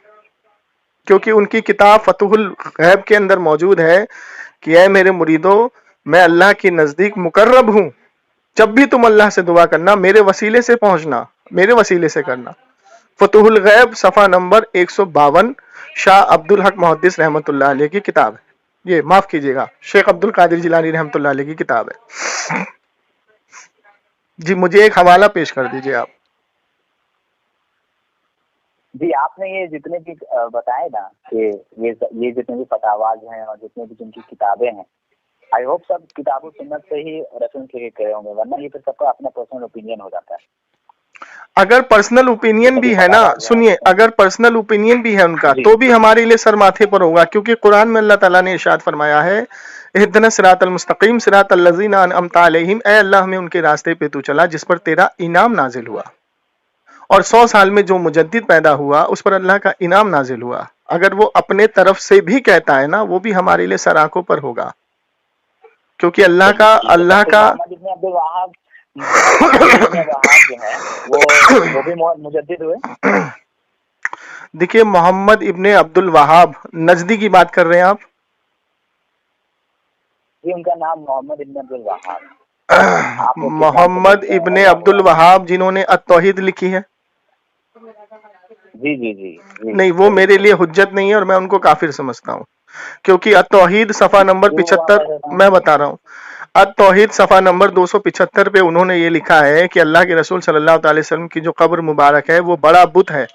کیونکہ ان کی کتاب فتح الغیب کے اندر موجود ہے کہ اے میرے مریدو، میں اللہ کے نزدیک مقرب ہوں، جب بھی تم اللہ سے دعا کرنا میرے وسیلے سے پہنچنا، میرے وسیلے سے کرنا۔ فتح الغیب صفحہ نمبر 152 شاہ عبد الحق محدث رحمۃ اللہ علیہ کی کتاب ہے، یہ معاف کیجیے گا شیخ عبد القادر جیلانی رحمۃ اللہ علیہ کی کتاب ہے۔ جی مجھے ایک حوالہ پیش کر دیجیے آپ۔ جی آپ نے یہ جتنے بھی بتائے نا کہ یہ جتنے بھی فتاواز ہیں اور جتنے بھی جن کی کتابیں ہیں، آئی ہوپ سب کتاب و سنت سے ہی ریفرنس لے کے کرے ہوں گے، ورنہ یہ پھر سب کا اپنا پرسنل اوپینین ہو جاتا ہے۔ اگر پرسنل اوپینین بھی ہے نا، سنیے، اگر پرسنل اوپینین بھی ہے ان کا تو بھی ہمارے لیے سر ماتھے پر ہوگا، کیونکہ قرآن میں اللہ تعالیٰ نے ارشاد فرمایا ہے اہدنا الصراط المستقیم صراط الذین انعمت علیہم، اے اللہ ہمیں ان کے راستے پہ تو چلا جس پر تیرا انعام نازل ہوا، اور 100 سال میں جو مجدد پیدا ہوا اس پر اللہ کا انعام نازل ہوا۔ اگر وہ اپنے طرف سے بھی کہتا ہے نا، وہ بھی ہمارے لیے سر آنکھوں پر ہوگا، کیونکہ اللہ کا محمد ابن عبد الوہاب جو ہے وہ بھی مجدد ہوئے۔ دیکھیے محمد ابن عبد الوہاب نجدی کی بات کر رہے ہیں آپ؟ جی ان کا نام محمد ابن عبد الوہاب، محمد ابن عبد الوہاب جنہوں نے التوحید لکھی ہے؟ جی جی جی نہیں، وہ میرے لیے حجت نہیں ہے اور میں ان کو کافر سمجھتا ہوں، کیونکہ التوحید صفحہ نمبر 75 میں بتا رہا ہوں، التوحید صفحہ نمبر 275 پہ انہوں نے یہ لکھا ہے کہ اللہ کے رسول صلی اللہ تعالی وسلم کی جو قبر مبارک ہے وہ بڑا بت ہے،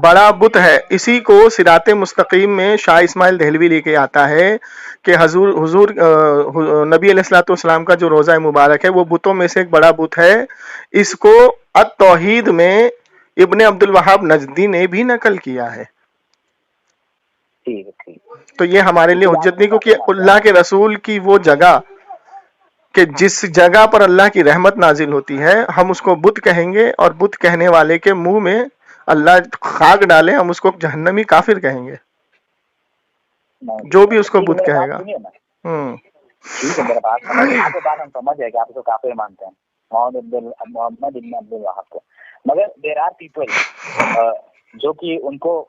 بڑا بت ہے۔ اسی کو صراط مستقیم میں شاہ اسماعیل دہلوی لے کے آتا ہے کہ حضور نبی علیہ الصلوۃ والسلام کا جو روضہ مبارک ہے وہ بتوں میں سے ایک بڑا بت ہے۔ اس کو التوحید میں ابن عبد الوہاب نجدی نے بھی نقل کیا ہے۔ تو یہ ہمارے لیے حجت نہیں، کیونکہ اللہ کے رسول کی وہ جگہ کہ جس جگہ پر اللہ کی رحمت نازل ہوتی ہے ہم اس کو بت کہیں گے، اور بت کہنے والے کے منہ میں اللہ خاک ڈالے، ہم اس کو جہنمی کافر کہیں گے، جو بھی اس کو بت کہے گا۔ ٹھیک ہے، میرے بات ہم سمجھ گئے کہ آپ اس کو کافر مانتے ہیں محمد ابن عبد الوہاب کو، مگر دیر آر پیپل جو کہ ان کو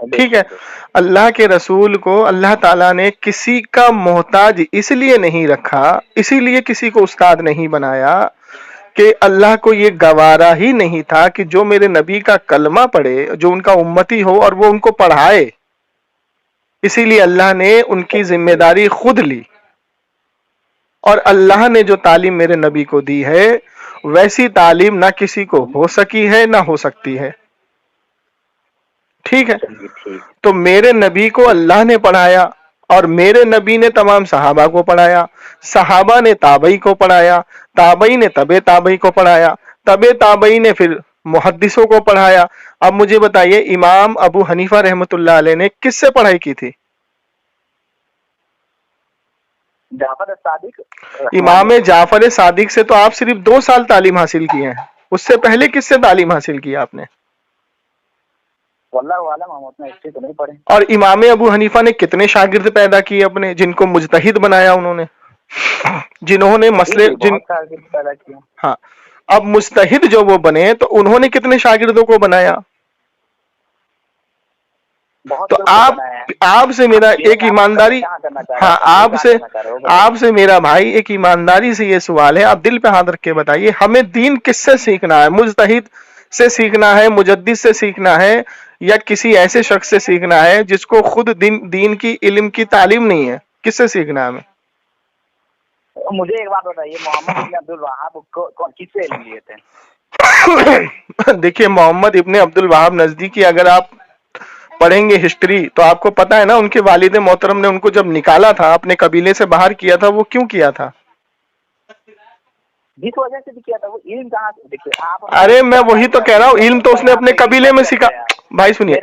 ٹھیک ہے. اللہ کے رسول کو اللہ تعالیٰ نے کسی کا محتاج اس لیے نہیں رکھا، اسی لیے کسی کو استاد نہیں بنایا کہ اللہ کو یہ گوارا ہی نہیں تھا کہ جو میرے نبی کا کلمہ پڑھے، جو ان کا امتی ہو اور وہ ان کو پڑھائے. اسی لیے اللہ نے ان کی ذمہ داری خود لی، اور اللہ نے جو تعلیم میرے نبی کو دی ہے ویسی تعلیم نہ کسی کو ہو سکی ہے نہ ہو سکتی ہے. ٹھیک ہے. تو میرے نبی کو اللہ نے پڑھایا، اور میرے نبی نے تمام صحابہ کو پڑھایا، صحابہ نے تابعی کو پڑھایا، تابعی نے تبع تابعی کو پڑھایا، تبع تابعی نے پھر محدثوں کو پڑھایا. اب مجھے بتائیے امام ابو حنیفہ رحمۃ اللہ علیہ نے کس سے پڑھائی کی تھی؟ جعفر صادق. امام جعفر صادق سے تو آپ صرف 2 سال تعلیم حاصل کی ہیں، اس سے پہلے کس سے تعلیم حاصل کی آپ نے؟ واللہ عالم، ہم اتنا ہسٹری تو نہیں پڑھے. اور امام ابو حنیفہ نے کتنے شاگرد پیدا کیے اپنے، جن کو مجتہد بنایا انہوں نے، جنہوں نے مسئلے پیدا کیا. ہاں. اب مجتہد جو وہ بنے تو انہوں نے کتنے شاگردوں کو بنایا؟ تو آپ سے میرا ایک ایمانداری، ہاں آپ سے میرا بھائی ایک ایمانداری سے یہ سوال ہے، آپ دل پہ ہاتھ رکھ کے بتائیے، ہمیں دین کس سے سیکھنا ہے؟ مجتہد سے سیکھنا ہے، مجدد سے سیکھنا ہے، یا کسی ایسے شخص سے سیکھنا ہے جس کو خود دین کی علم کی تعلیم نہیں ہے؟ کس سے سیکھنا ہے ہمیں؟ مجھے ایک بات بتائیے، محمد ابن عبد الوہاب کس سے علم لیے تھے؟ دیکھیے محمد ابن عبد الوہاب نزدیکی اگر آپ پڑھیں گے ہسٹری تو آپ کو پتا ہے نا، ان کے والد محترم نے ان کو جب نکالا تھا، اپنے قبیلے سے باہر کیا تھا، وہ کیوں کیا تھا؟ جس وجہ سے بھی کیا تھا، وہ علم کہاں سے؟ دیکھیے آپ، ارے میں وہی تو کہہ رہا ہوں، علم تو اس نے اپنے قبیلے میں سیکھا. بھائی سنیے،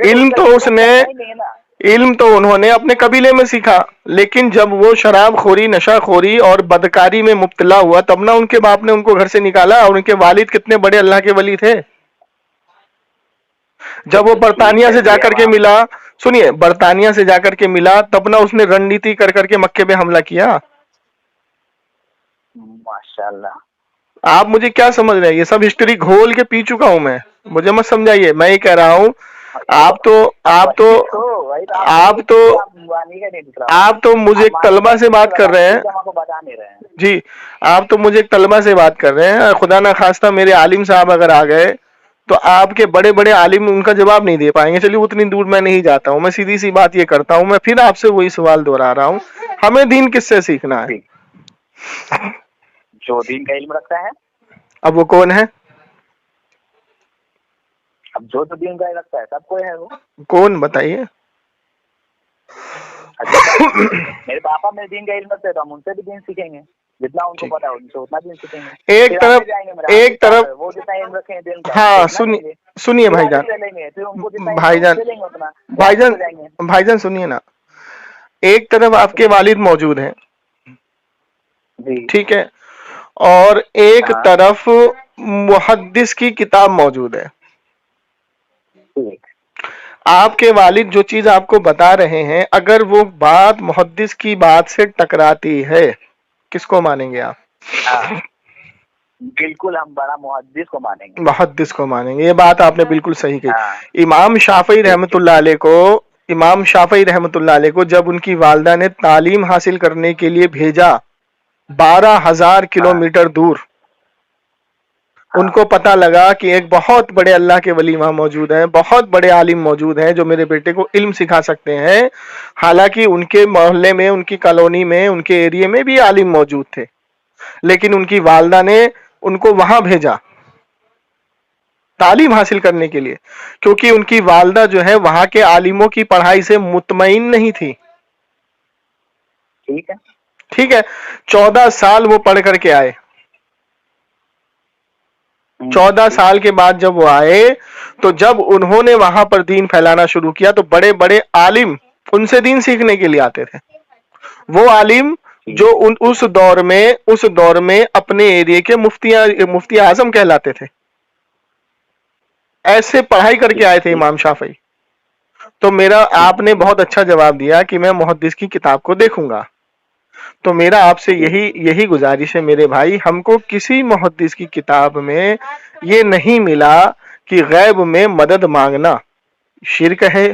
علم تو انہوں نے اپنے قبیلے میں سیکھا، لیکن جب وہ شراب خوری، نشہ خوری اور بدکاری میں مبتلا ہوا تب نہ ان کے باپ نے ان کو گھر سے نکالا. اور ان کے والد کتنے بڑے اللہ کے ولی تھے. جب وہ برطانیہ سے جا کر کے ملا، سنیے، برطانیہ سے جا کر کے ملا تب نہ اس نے رننیتی کر کر کے مکے پہ حملہ کیا. ماشاءاللہ. آپ مجھے کیا سمجھ رہے ہیں؟ یہ سب ہسٹری گھول کے پی چکا ہوں میں، مجھے مت سمجھائیے. میں یہ کہہ رہا ہوں، آپ تو مجھے ایک طلبہ سے بات کر رہے ہیں. جی، آپ تو مجھے ایک طلبہ سے بات کر رہے ہیں. خدا نہ خواستہ میرے عالم صاحب اگر آ گئے تو آپ کے بڑے بڑے عالم ان کا جواب نہیں دے پائیں گے. چلیے اتنی دور میں نہیں جاتا ہوں، میں سیدھی سی بات یہ کرتا ہوں، میں پھر آپ سے وہی سوال دہرا رہا ہوں، ہمیں دین کس سے سیکھنا ہے؟ جو دین کا علم رکھتا ہے. اب وہ کون ہے؟ اب جو دین کا علم رکھتا ہے سب کوئی ہے. وہ کون بتائیے؟ میرے پاپا میں دین کا علم رکھتے ہیں تو ہم ان سے بھی دین سیکھیں گے، جتنا ان کو پتا ہے ان سے اتنا دین سیکھیں گے. ایک طرف وہ جتنا علم رکھیں دین کا، ہاں سنیے بھائی جان سنیے نا. ایک طرف آپ کے والد موجود ہیں، ٹھیک ہے، اور ایک طرف محدث کی کتاب موجود ہے. آپ کے والد جو چیز آپ کو بتا رہے ہیں، اگر وہ بات محدث کی بات سے ٹکراتی ہے، کس کو مانیں گے آپ؟ بالکل ہم بڑا محدث کو مانیں گے. محدث کو مانیں گے. یہ بات آپ نے بالکل صحیح کہی. امام شافعی رحمۃ اللہ علیہ کو جب ان کی والدہ نے تعلیم حاصل کرنے کے لیے بھیجا 12,000 کلومیٹر دور، ان کو پتا لگا کہ ایک بہت بڑے اللہ کے ولی وہاں موجود ہیں، بہت بڑے عالم موجود ہیں جو میرے بیٹے کو علم سکھا سکتے ہیں. حالانکہ ان کے محلے میں، ان کی کالونی میں، ان کے ایریے میں بھی عالم موجود تھے، لیکن ان کی والدہ نے ان کو وہاں بھیجا تعلیم حاصل کرنے کے لیے، کیونکہ ان کی والدہ جو ہے وہاں کے عالموں کی پڑھائی سے مطمئن نہیں تھی. ٹھیک ہے. 14 سال وہ پڑھ کر کے آئے. 14 سال کے بعد جب وہ آئے تو جب انہوں نے وہاں پر دین پھیلانا شروع کیا تو بڑے بڑے عالم ان سے دین سیکھنے کے لیے آتے تھے. وہ عالم جو اس دور میں اپنے ایریے کے مفتی اعظم کہلاتے تھے، ایسے پڑھائی کر کے آئے تھے امام شافعی. تو آپ نے بہت اچھا جواب دیا کہ میں محدث کی کتاب کو دیکھوں گا. تو میرا آپ سے یہی گزارش ہے میرے بھائی، ہم کو کسی محدث کی کتاب میں یہ نہیں ملا کہ غیب میں مدد مانگنا شرک ہے،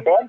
10th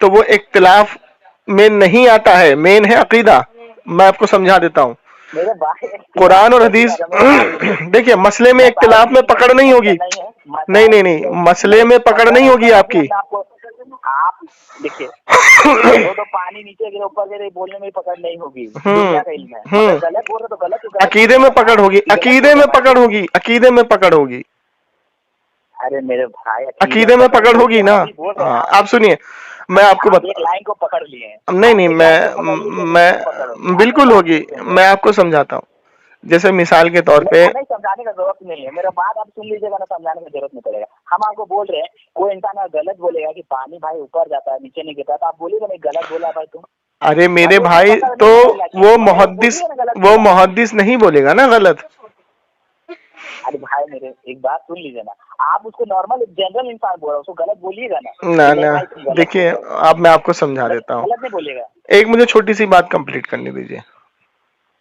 تو وہ اختلاف میں نہیں آتا ہے, مین ہے عقیدہ. میں آپ کو سمجھا دیتا ہوں. میرے بھائی قرآن اور حدیث دیکھیے مسئلے میں اختلاف میں پکڑ نہیں ہوگی, نہیں مسئلے میں پکڑ نہیں ہوگی آپ کی. آپ دیکھیے وہ تو پانی نیچے گرے اوپر گرے بولنے میں پکڑ نہیں ہوگی, دنیا کا علم ہے. غلط بول رہے تو غلط, عقیدے میں پکڑ ہوگی, عقیدے میں پکڑ ہوگی, عقیدے میں پکڑ ہوگی. ارے میرے بھائی عقیدے میں پکڑ ہوگی نا. آپ سنیے, میں آپ کو ایک لائن کو پکڑ لیے ہیں. نہیں میں بالکل ہوگی, میں آپ کو سمجھاتا ہوں. جیسے مثال کے طور پہ, نہیں سمجھانے کا ضرورت نہیں ہے, میرا بات آپ سن لیجیے گا نا, سمجھانے کی ضرورت نہیں پڑے گا. ہم آپ کو بول رہے ہیں کوئی انسان غلط بولے گا کہ پانی بھائی اوپر جاتا ہے نیچے نہیں گرتا, تو آپ بولیے گا نہیں غلط بولا بھائی تم. ارے میرے بھائی تو وہ محدث نہیں بولے گا نا غلط. ارے بھائی میرے ایک بات سن لیجیے نا, آپ اس کو نارمل جنرل انسان بول رہا ہے, اس کو غلط بولیے گا نا. دیکھیے اب میں آپ کو سمجھا دیتا ہوں, غلط نہیں بولیے گا. ایک مجھے چھوٹی سی بات کمپلیٹ کرنے دیجیے.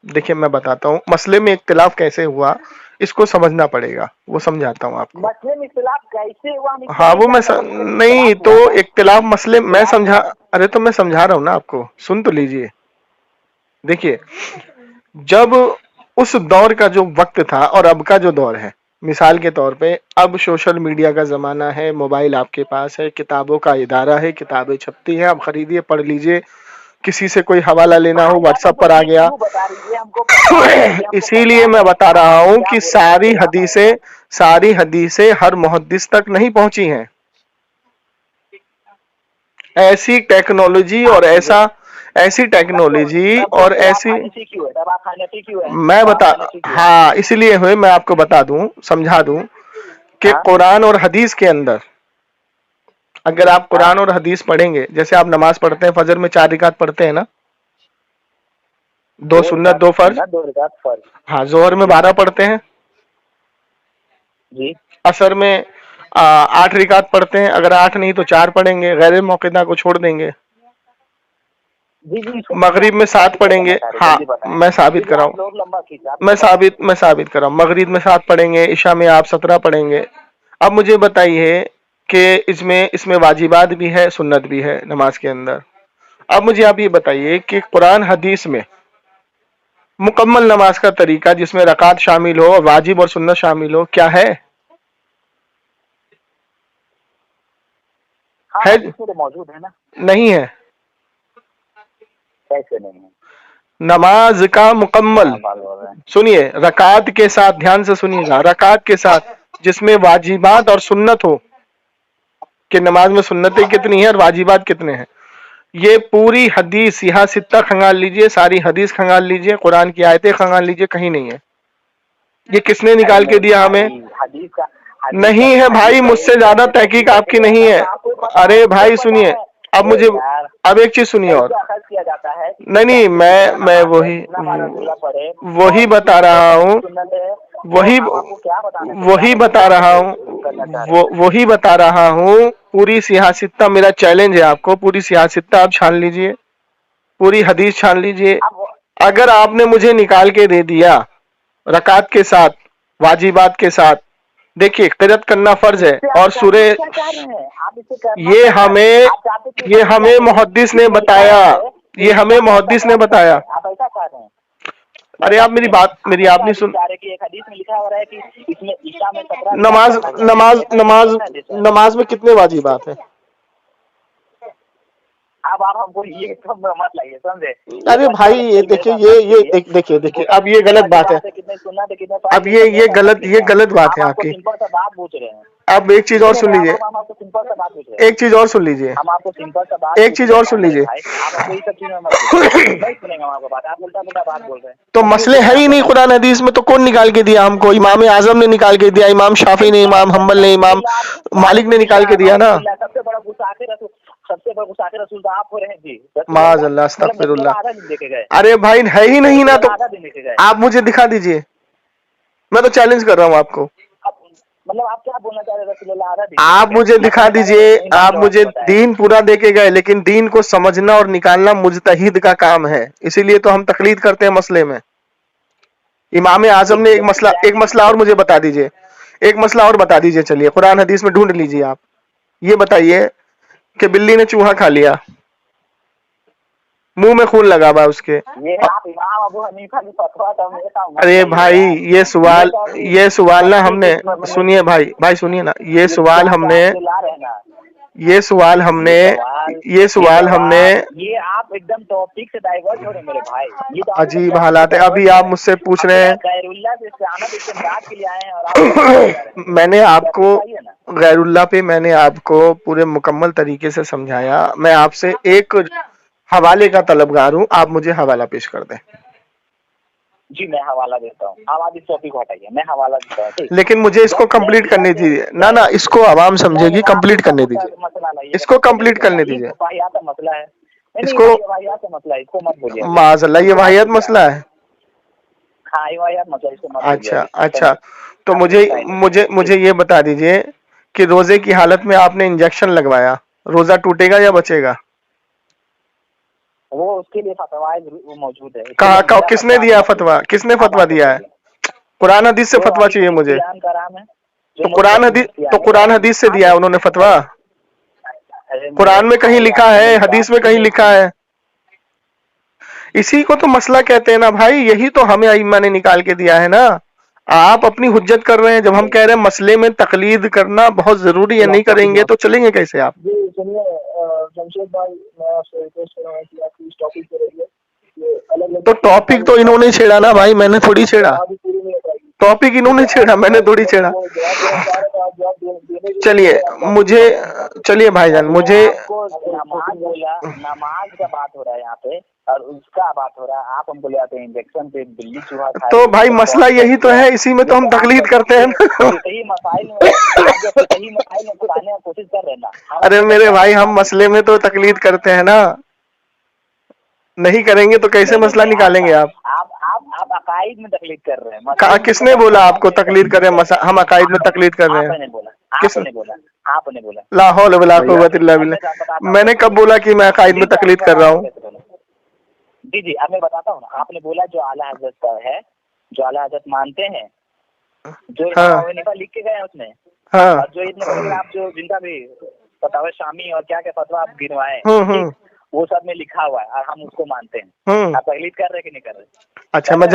دیکھیے میں بتاتا ہوں مسئلے میں اختلاف کیسے ہوا, اس کو سمجھنا پڑے گا, وہ سمجھاتا ہوں آپ کو. مسئلے میں اختلاف کیسے ہوا, ہاں وہ میں نہیں تو اختلاف مسئلے میں سمجھا, ارے تو میں سمجھا رہا ہوں نا آپ کو, سن تو لیجیے. دیکھیے جب اس دور کا جو وقت تھا اور اب کا جو دور ہے, مثال کے طور پہ اب سوشل میڈیا کا زمانہ ہے, موبائل آپ کے پاس ہے, کتابوں کا ادارہ ہے, کتابیں چھپتی ہیں, آپ خریدیے پڑھ لیجیے, کسی سے کوئی حوالہ لینا ہو واٹس ایپ پر آ گیا. اسی لیے میں بتا رہا ہوں کہ ساری حدیثیں ہر محدث تک نہیں پہنچی ہیں. ایسی ٹیکنالوجی اور ایسی ٹیکنالوجی اور ایسی میں ہاں اسی لیے ہوئے, میں آپ کو بتا دوں, سمجھا دوں کہ قرآن اور حدیث کے اندر اگر آپ قرآن اور حدیث پڑھیں گے, جیسے آپ نماز پڑھتے ہیں فجر میں 4 رکعت پڑھتے ہیں نا, 2 سنت 2 فرض, ہاں ظہر میں 12 پڑھتے ہیں, عصر میں 8 رکعت پڑھتے ہیں, اگر 8 نہیں تو 4 پڑھیں گے, غیر موقدہ کو چھوڑ دیں گے. مغرب میں 7 پڑھیں گے, ہاں میں ثابت کراؤں, میں ثابت کراؤں, مغرب میں 7 پڑھیں گے, عشاء میں آپ 17 پڑھیں گے. اب مجھے بتائیے کہ اس میں واجبات بھی ہے, سنت بھی ہے نماز کے اندر. اب مجھے آپ یہ بتائیے کہ قرآن حدیث میں مکمل نماز کا طریقہ جس میں رکعت شامل ہو, واجب اور سنت شامل ہو, کیا ہے؟ موجود ہے نا, نہیں ہے. کیسے نہیں ہے؟ نماز کا مکمل, سنیے رکعت کے ساتھ, دھیان سے سنیے گا, رکعت کے ساتھ جس میں واجبات اور سنت ہو, کہ نماز میں سنتیں کتنی ہیں اور واجبات کتنے ہیں, یہ پوری حدیث یہاں ستہ کھنگال لیجئے, ساری حدیث کھنگال لیجئے, قرآن کی آیتیں کھنگال لیجئے, کہیں نہیں ہے. یہ کس نے نکال کے دیا ہمیں؟ نہیں ہے بھائی, مجھ سے زیادہ تحقیق آپ کی نہیں ہے. ارے بھائی سنیے, اب مجھے اب ایک چیز سنیے اور, نہیں میں وہی بتا رہا ہوں, وہی بتا رہا ہوں. پوری سیاستہ میرا چیلنج ہے آپ کو, پوری سیاستہ آپ چھان لیجئے, پوری حدیث چھان لیجئے. اگر آپ نے مجھے نکال کے دے دیا رکعت کے ساتھ, واجبات کے ساتھ, دیکھیے قرأت کرنا فرض ہے, اور سورہ یہ ہمیں محدث نے بتایا, یہ ہمیں محدث نے بتایا. ارے آپ میری آپ نہیں سن. نماز میں کتنے واجبات ہیں؟ اب آپ ہم کو یہ مت لگیے, سمجھے؟ ارے بھائی یہ دیکھیے اب یہ غلط بات ہے, اب یہ غلط بات ہے آپ کی. اب ایک چیز اور سن لیجیے, ایک چیز اور سن لیجیے, ایک چیز اور سن لیجیے. تو مسئلے ہے ہی نہیں قرآن حدیث میں, تو کون نکال کے دیا ہم کو؟ امام اعظم نے نکال کے دیا, امام شافعی نے, امام حنبل نے, امام مالک نے نکال کے دیا نا. سب سے بڑا گستاخ رسول تو آپ ہو رہے ہیں جی, معاذ اللہ, استغفر اللہ. ارے بھائی ہے ہی نہیں نا, تو آپ مجھے دکھا دیجئے, میں تو چیلنج کر رہا ہوں آپ کو. مطلب آپ کیا بولنا چاہ رہے ہیں رسول اللہ آدھا دن؟ آپ مجھے دکھا دیجئے, آپ مجھے دین پورا دے کے گئے, لیکن دین کو سمجھنا اور نکالنا مجتہد کا کام ہے, اسی لیے تو ہم تقلید کرتے ہیں مسئلے میں. امام اعظم نے ایک مسئلہ اور مجھے بتا دیجئے, ایک مسئلہ اور بتا دیجئے. چلیے قرآن حدیث میں ڈھونڈ لیجئے آپ, یہ بتائیے کہ بلی نے چوہا کھا لیا, منہ میں خون لگا ہوا اس کے. یہ آپ امام ابو حنیفہ کی فتویٰ تو میرے سامنے ارے بھائی یہ سوال نا ہم نے, سنیے بھائی سنیے نا, یہ سوال ہم نے یہ آپ ایک دم ٹاپک سے ڈائیورٹ ہو رہے ہیں میرے بھائی. یہ تو عجیب حالات ہے. ابھی آپ مجھ سے پوچھ رہے ہیں, غیر اللہ سے استعانت استمداد کے لیے آئے ہیں اور آپ میں نے آپ کو غیر اللہ پہ میں نے آپ کو پورے مکمل طریقے سے سمجھایا. میں آپ سے ایک حوالے کا طلبگار ہوں, آپ مجھے حوالہ پیش کر دیں. جی میں حوالہ دیتا ہوں, اب آپ اس ٹاپک کو ہٹائیے, میں حوالہ دیتا ہوں. لیکن مجھے اس کو کمپلیٹ کرنے دیجیے. نہ اس کو عوام سمجھے گی, کمپلیٹ کرنے دیجیے, اس کو کمپلیٹ کرنے دیجیے. واحد مسئلہ ہے, اس کو واحد مسئلہ ہے, اس کو مت بولیے. معاذ اللہ یہ واحد مسئلہ ہے. ہاں یہ واحد مسئلہ, اس کو مت بولیے. اچھا تو مجھے یہ بتا دیجیے کہ روزے کی حالت میں آپ نے انجیکشن لگوایا, روزہ ٹوٹے گا یا بچے گا؟ وہ اس کے لیے فتویٰ موجود ہے. کہاں کس نے دیا فتویٰ؟ کس نے فتویٰ دیا ہے؟ قرآن حدیث سے فتویٰ چاہیے مجھے. تو قرآن حدیث سے دیا ہے انہوں نے فتویٰ؟ قرآن میں کہیں لکھا ہے, حدیث میں کہیں لکھا ہے؟ اسی کو تو مسئلہ کہتے ہیں نا بھائی, یہی تو ہمیں ائمہ نے نکال کے دیا ہے نا. آپ اپنی حجت کر رہے ہیں جب ہم کہہ رہے ہیں مسئلے میں تقلید کرنا بہت ضروری ہے, نہیں کریں گے تو چلیں گے کیسے آپ؟ جی سنیے جمشید بھائی, میں آپ سے ریکویسٹ کر رہا ہوں کہ آپ اس ٹاپک پہ رہیے. تو ٹاپک تو انہوں نے چھیڑا نا بھائی, میں نے تھوڑی چھیڑا. ٹاپک انہوں نے چھیڑا, میں نے تھوڑی چھیڑا. چلیے بھائی جان, مجھے نماز کا بات ہو رہا ہے یہاں پہ اور اس کا بات ہو رہا ہے, آپ ہم کو لے آتے ہیں انجیکشن پہ بلی چوہا کھائے. تو بھائی مسئلہ یہی تو ہے, اسی میں تو ہم تقلید کرتے ہیں. صحیح مسائل میں پڑھانے کی کوشش کر رہے نا. ارے میرے بھائی ہم مسئلے میں تو تقلید کرتے ہیں نا, نہیں کریں گے تو کیسے مسئلہ نکالیں گے آپ؟ آپ عقائد میں تقلید کر رہے ہیں. کس نے بولا آپ کو تقلید کر رہے ہیں؟ ہم عقائد میں تقلید کر رہے ہیں. آپ نے بولا لا حول ولا قوت الا باللہ. میں نے کب بولا کہ میں عقائد میں تقلید کر رہا ہوں؟ جی اب میں بتاتا ہوں نا. آپ نے بولا جو اعلیٰ حضرت کا ہے, جو اعلیٰ حضرت مانتے ہیں, جو لکھ کے گئے ہیں اس میں, اور جو آپ جو جن کا بھی فتاوی شامی اور کیا فتویٰ آپ گنوائے وہ سب میں لکھا ہوا ہے اور ہم اس کو مانتے ہیں. آپ تقلید کر رہے کہ نہیں کر رہے؟ اچھا میں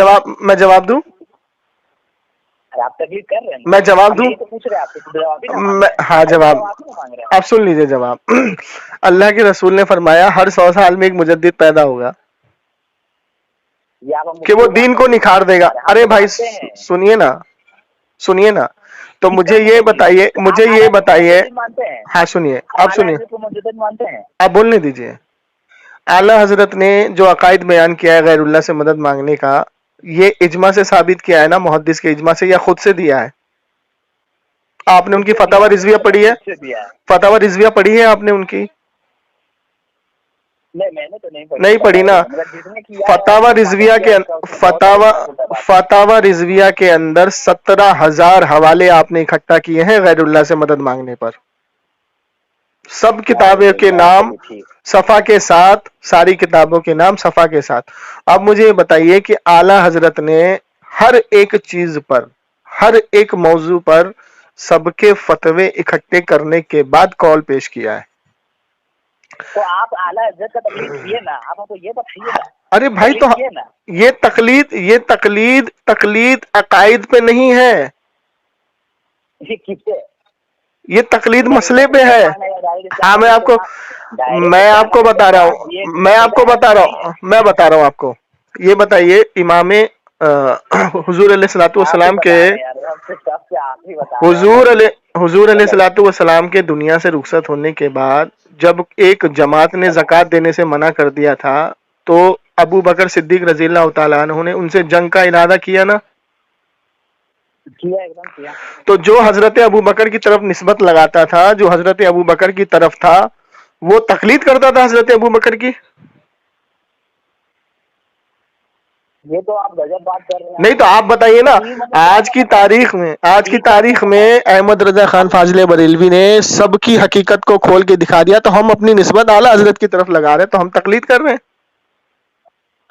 جواب دوں. آپ تقلید کر رہے ہیں, میں جواب دوں. پوچھ رہے آپ سے. ہاں جواب آپ سن لیجیے. جواب, اللہ کے رسول نے فرمایا ہر 100 سال میں ایک مجدد پیدا ہوگا کہ وہ دین کو نکھار دے گا. ارے بھائی سنیے نا, تو مجھے یہ بتائیے. ہاں سنیے, آپ سنیے, آپ بولنے دیجیے. اعلیٰ حضرت نے جو عقائد بیان کیا ہے غیر اللہ سے مدد مانگنے کا, یہ اجماع سے ثابت کیا ہے نا, محدث کے اجماع سے, یا خود سے دیا ہے؟ آپ نے ان کی فتاوی رضویہ پڑھی ہے؟ فتاوی رضویہ پڑھی ہے آپ نے ان کی؟ نہیں پڑھی نا. فتاوی رضویہ کے اندر 17,000 حوالے آپ نے اکٹھا کیے ہیں غیر اللہ سے مدد مانگنے پر. سب کتابوں کے نام صفحہ کے ساتھ, ساری کتابوں کے نام صفحہ کے ساتھ. اب مجھے یہ بتائیے کہ اعلیٰ حضرت نے ہر ایک چیز پر, ہر ایک موضوع پر سب کے فتوے اکٹھے کرنے کے بعد قول پیش کیا ہے. تو آپ اعلیٰ حضرت کا تقلید کیے نا, آپ کو یہ بتائیے نا. ارے بھائی تو یہ تقلید عقائد پہ نہیں ہے, یہ تقلید مسئلے پہ ہے. ہاں میں آپ کو بتا رہا ہوں آپ کو. یہ بتائیے امام حضور علیہ الصلوۃ والسلام کے حضور علیہ الصلوۃ والسلام کے دنیا سے رخصت ہونے کے بعد جب ایک جماعت نے زکوٰۃ دینے سے منع کر دیا تھا تو ابو بکر صدیق رضی اللہ تعالیٰ عنہ نے ان سے جنگ کا ارادہ کیا نا. تو جو حضرت ابو بکر کی طرف نسبت لگاتا تھا, جو حضرت ابو بکر کی طرف تھا, وہ تقلید کرتا تھا حضرت ابو بکر کی. یہ تو آپ غلط بات کر رہے ہیں. نہیں تو آپ بتائیے نا, آج کی تاریخ میں احمد رضا خان فاضل بریلوی نے سب کی حقیقت کو کھول کے دکھا دیا, تو ہم اپنی نسبت اعلیٰ حضرت کی طرف لگا رہے ہیں, تو ہم تقلید کر رہے ہیں.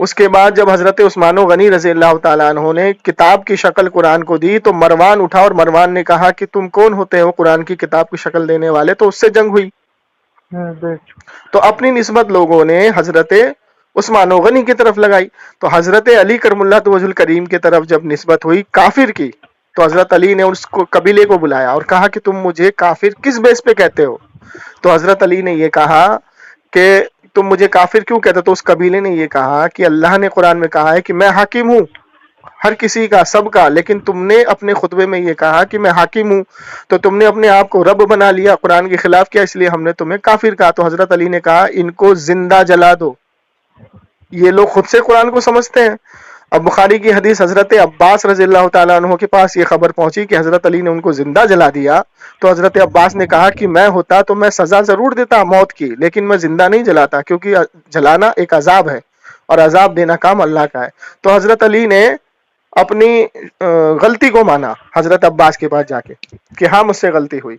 اس کے بعد جب حضرت عثمان غنی رضی اللہ تعالیٰ عنہ نے کتاب کی شکل قرآن کو دی تو مروان اٹھا اور مروان نے کہا کہ تم کون ہوتے ہو قرآن کی کتاب کی شکل دینے والے، تو اس سے جنگ ہوئی. تو اپنی نسبت لوگوں نے حضرت عثمان غنی کی طرف لگائی. تو حضرت علی کرم اللہ وجہ الکریم کی طرف جب نسبت ہوئی کافر کی تو حضرت علی نے اس کو قبیلے کو بلایا اور کہا کہ تم مجھے کافر کس بیس پہ کہتے ہو؟ تو حضرت علی نے یہ کہا کہ تم مجھے کافر کیوں کہتے ہو؟ تو اس قبیلے نے یہ کہا کہ اللہ نے قرآن میں کہا ہے کہ میں حاکم ہوں ہر کسی کا، سب کا، لیکن تم نے اپنے خطبے میں یہ کہا کہ میں حاکم ہوں، تو تم نے اپنے آپ کو رب بنا لیا، قرآن کے خلاف کیا، اس لیے ہم نے تمہیں کافر کہا. تو حضرت علی نے کہا ان کو زندہ جلا دو. یہ لوگ خود سے قرآن کو سمجھتے ہیں. اب بخاری کی حدیث حضرت عباس رضی اللہ تعالیٰ عنہ کے پاس یہ خبر پہنچی کہ حضرت علی نے ان کو زندہ جلا دیا. تو حضرت عباس نے کہا کہ میں ہوتا تو میں سزا ضرور دیتا موت کی، لیکن میں زندہ نہیں جلاتا، کیونکہ جلانا ایک عذاب ہے اور عذاب دینا کام اللہ کا ہے. تو حضرت علی نے اپنی غلطی کو مانا حضرت عباس کے پاس جا کے کہ ہاں مجھ سے غلطی ہوئی،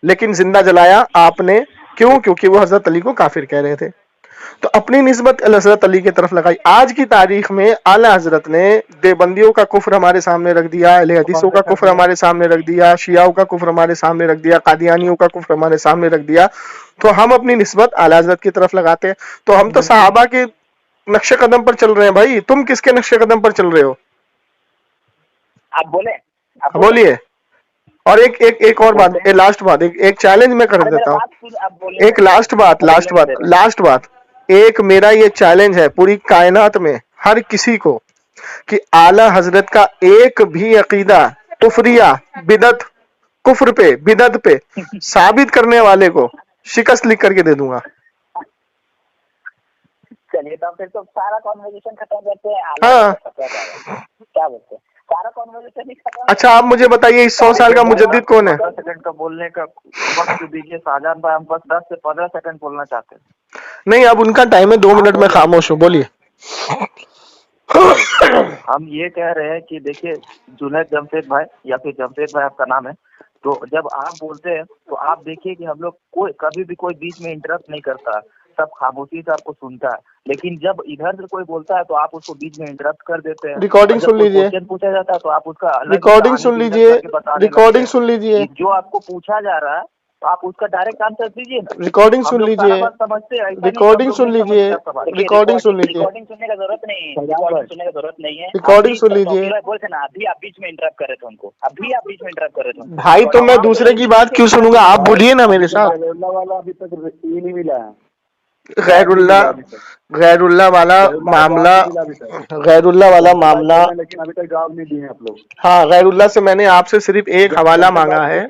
لیکن زندہ جلایا آپ نے. کیوں؟ کیونکہ وہ حضرت علی کو کافر کہہ رہے تھے. تو اپنی نسبت حضرت علی کی طرف لگائی. آج کی تاریخ میں اعلی حضرت نے دیوبندیوں کا کفر ہمارے سامنے رکھ دیا، اہل حدیثوں کا کفر ہمارے سامنے رکھ دیا، شیعوں کا کفر ہمارے سامنے رکھ دیا، قادیانیوں کا کفر ہمارے سامنے رکھ دیا. تو ہم اپنی نسبت اعلی حضرت کی طرف لگاتے ہیں. تو ہم تو صحابہ کے نقش قدم پر چل رہے ہیں بھائی، تم کس کے نقش قدم پر چل رہے ہو؟ آپ بولیں، بولیے. اور ایک اور بات، لاسٹ بات، ایک چیلنج میں کر دیتا ہوں. ایک لاسٹ بات ایک میرا یہ چیلنج ہے پوری کائنات میں ہر کسی کو کہ اعلی حضرت کا ایک بھی عقیدہ کفریہ بدعت کفر پہ بدعت پہ ثابت کرنے والے کو شکست لکھ کر کے دے دوں گا. چلیے تو پھر تو سارا کانورسیشن ختم کرتے ہیں. ہاں کیا بولتے ہیں، سارا کانورسیشن ہی ختم. اچھا آپ مجھے بتائیے اس 100 سال کا مجدد کون ہے؟ 15 سیکنڈ کا بولنے کا وقت دیجیے شاہجہاں بھائی، ہم بس 10 سے 15 سیکنڈ بولنا چاہتے ہیں. نہیں اب ان کا ٹائم ہے 2 منٹ میں خاموش ہوں. بولیے. ہم یہ کہہ رہے ہیں کہ دیکھیے جنید جمشید بھائی یا پھر جمشید بھائی آپ کا نام ہے، تو جب آپ بولتے ہیں تو آپ دیکھیے کہ ہم لوگ کبھی بھی کوئی بیچ میں انٹرپٹ نہیں کرتا، سب خاموشی سے آپ کو سنتا ہے. لیکن جب ادھر سے کوئی بولتا ہے تو آپ اس کو بیچ میں انٹرپٹ کر دیتے ہیں. ریکارڈنگ سن لیجیے، کوشچن پوچھا جاتا ہے تو آپ اس کا ریکارڈنگ سن لیجیے. جو آپ کو پوچھا جا رہا ہے تو آپ اس کا ڈائریکٹ آنسر دیجیے نا. ریکارڈنگ سن لیجیے، ریکارڈنگ سن لیجیے، ریکارڈنگ سن لیجیے، ریکارڈنگ سننے کا ضرورت نہیں ہے، ریکارڈنگ سننے کا ضرورت نہیں ہے. ریکارڈنگ سن لیجیے. بولتے نا ابھی آپ بیچ میں انٹرپٹ کر رہے تھے ان کو، ابھی آپ بیچ میں انٹرپٹ کر رہے تھے. بھائی تو میں دوسرے کی بات کیوں سنوں گا؟ آپ بولیے نا میرے ساتھ. والا ابھی تک یہ نہیں ملا ہے. غیر اللہ والا معاملہ لیکن ابھی تک جواب نہیں دیے آپ لوگ. ہاں غیر اللہ سے میں نے آپ سے صرف ایک حوالہ مانگا ہے.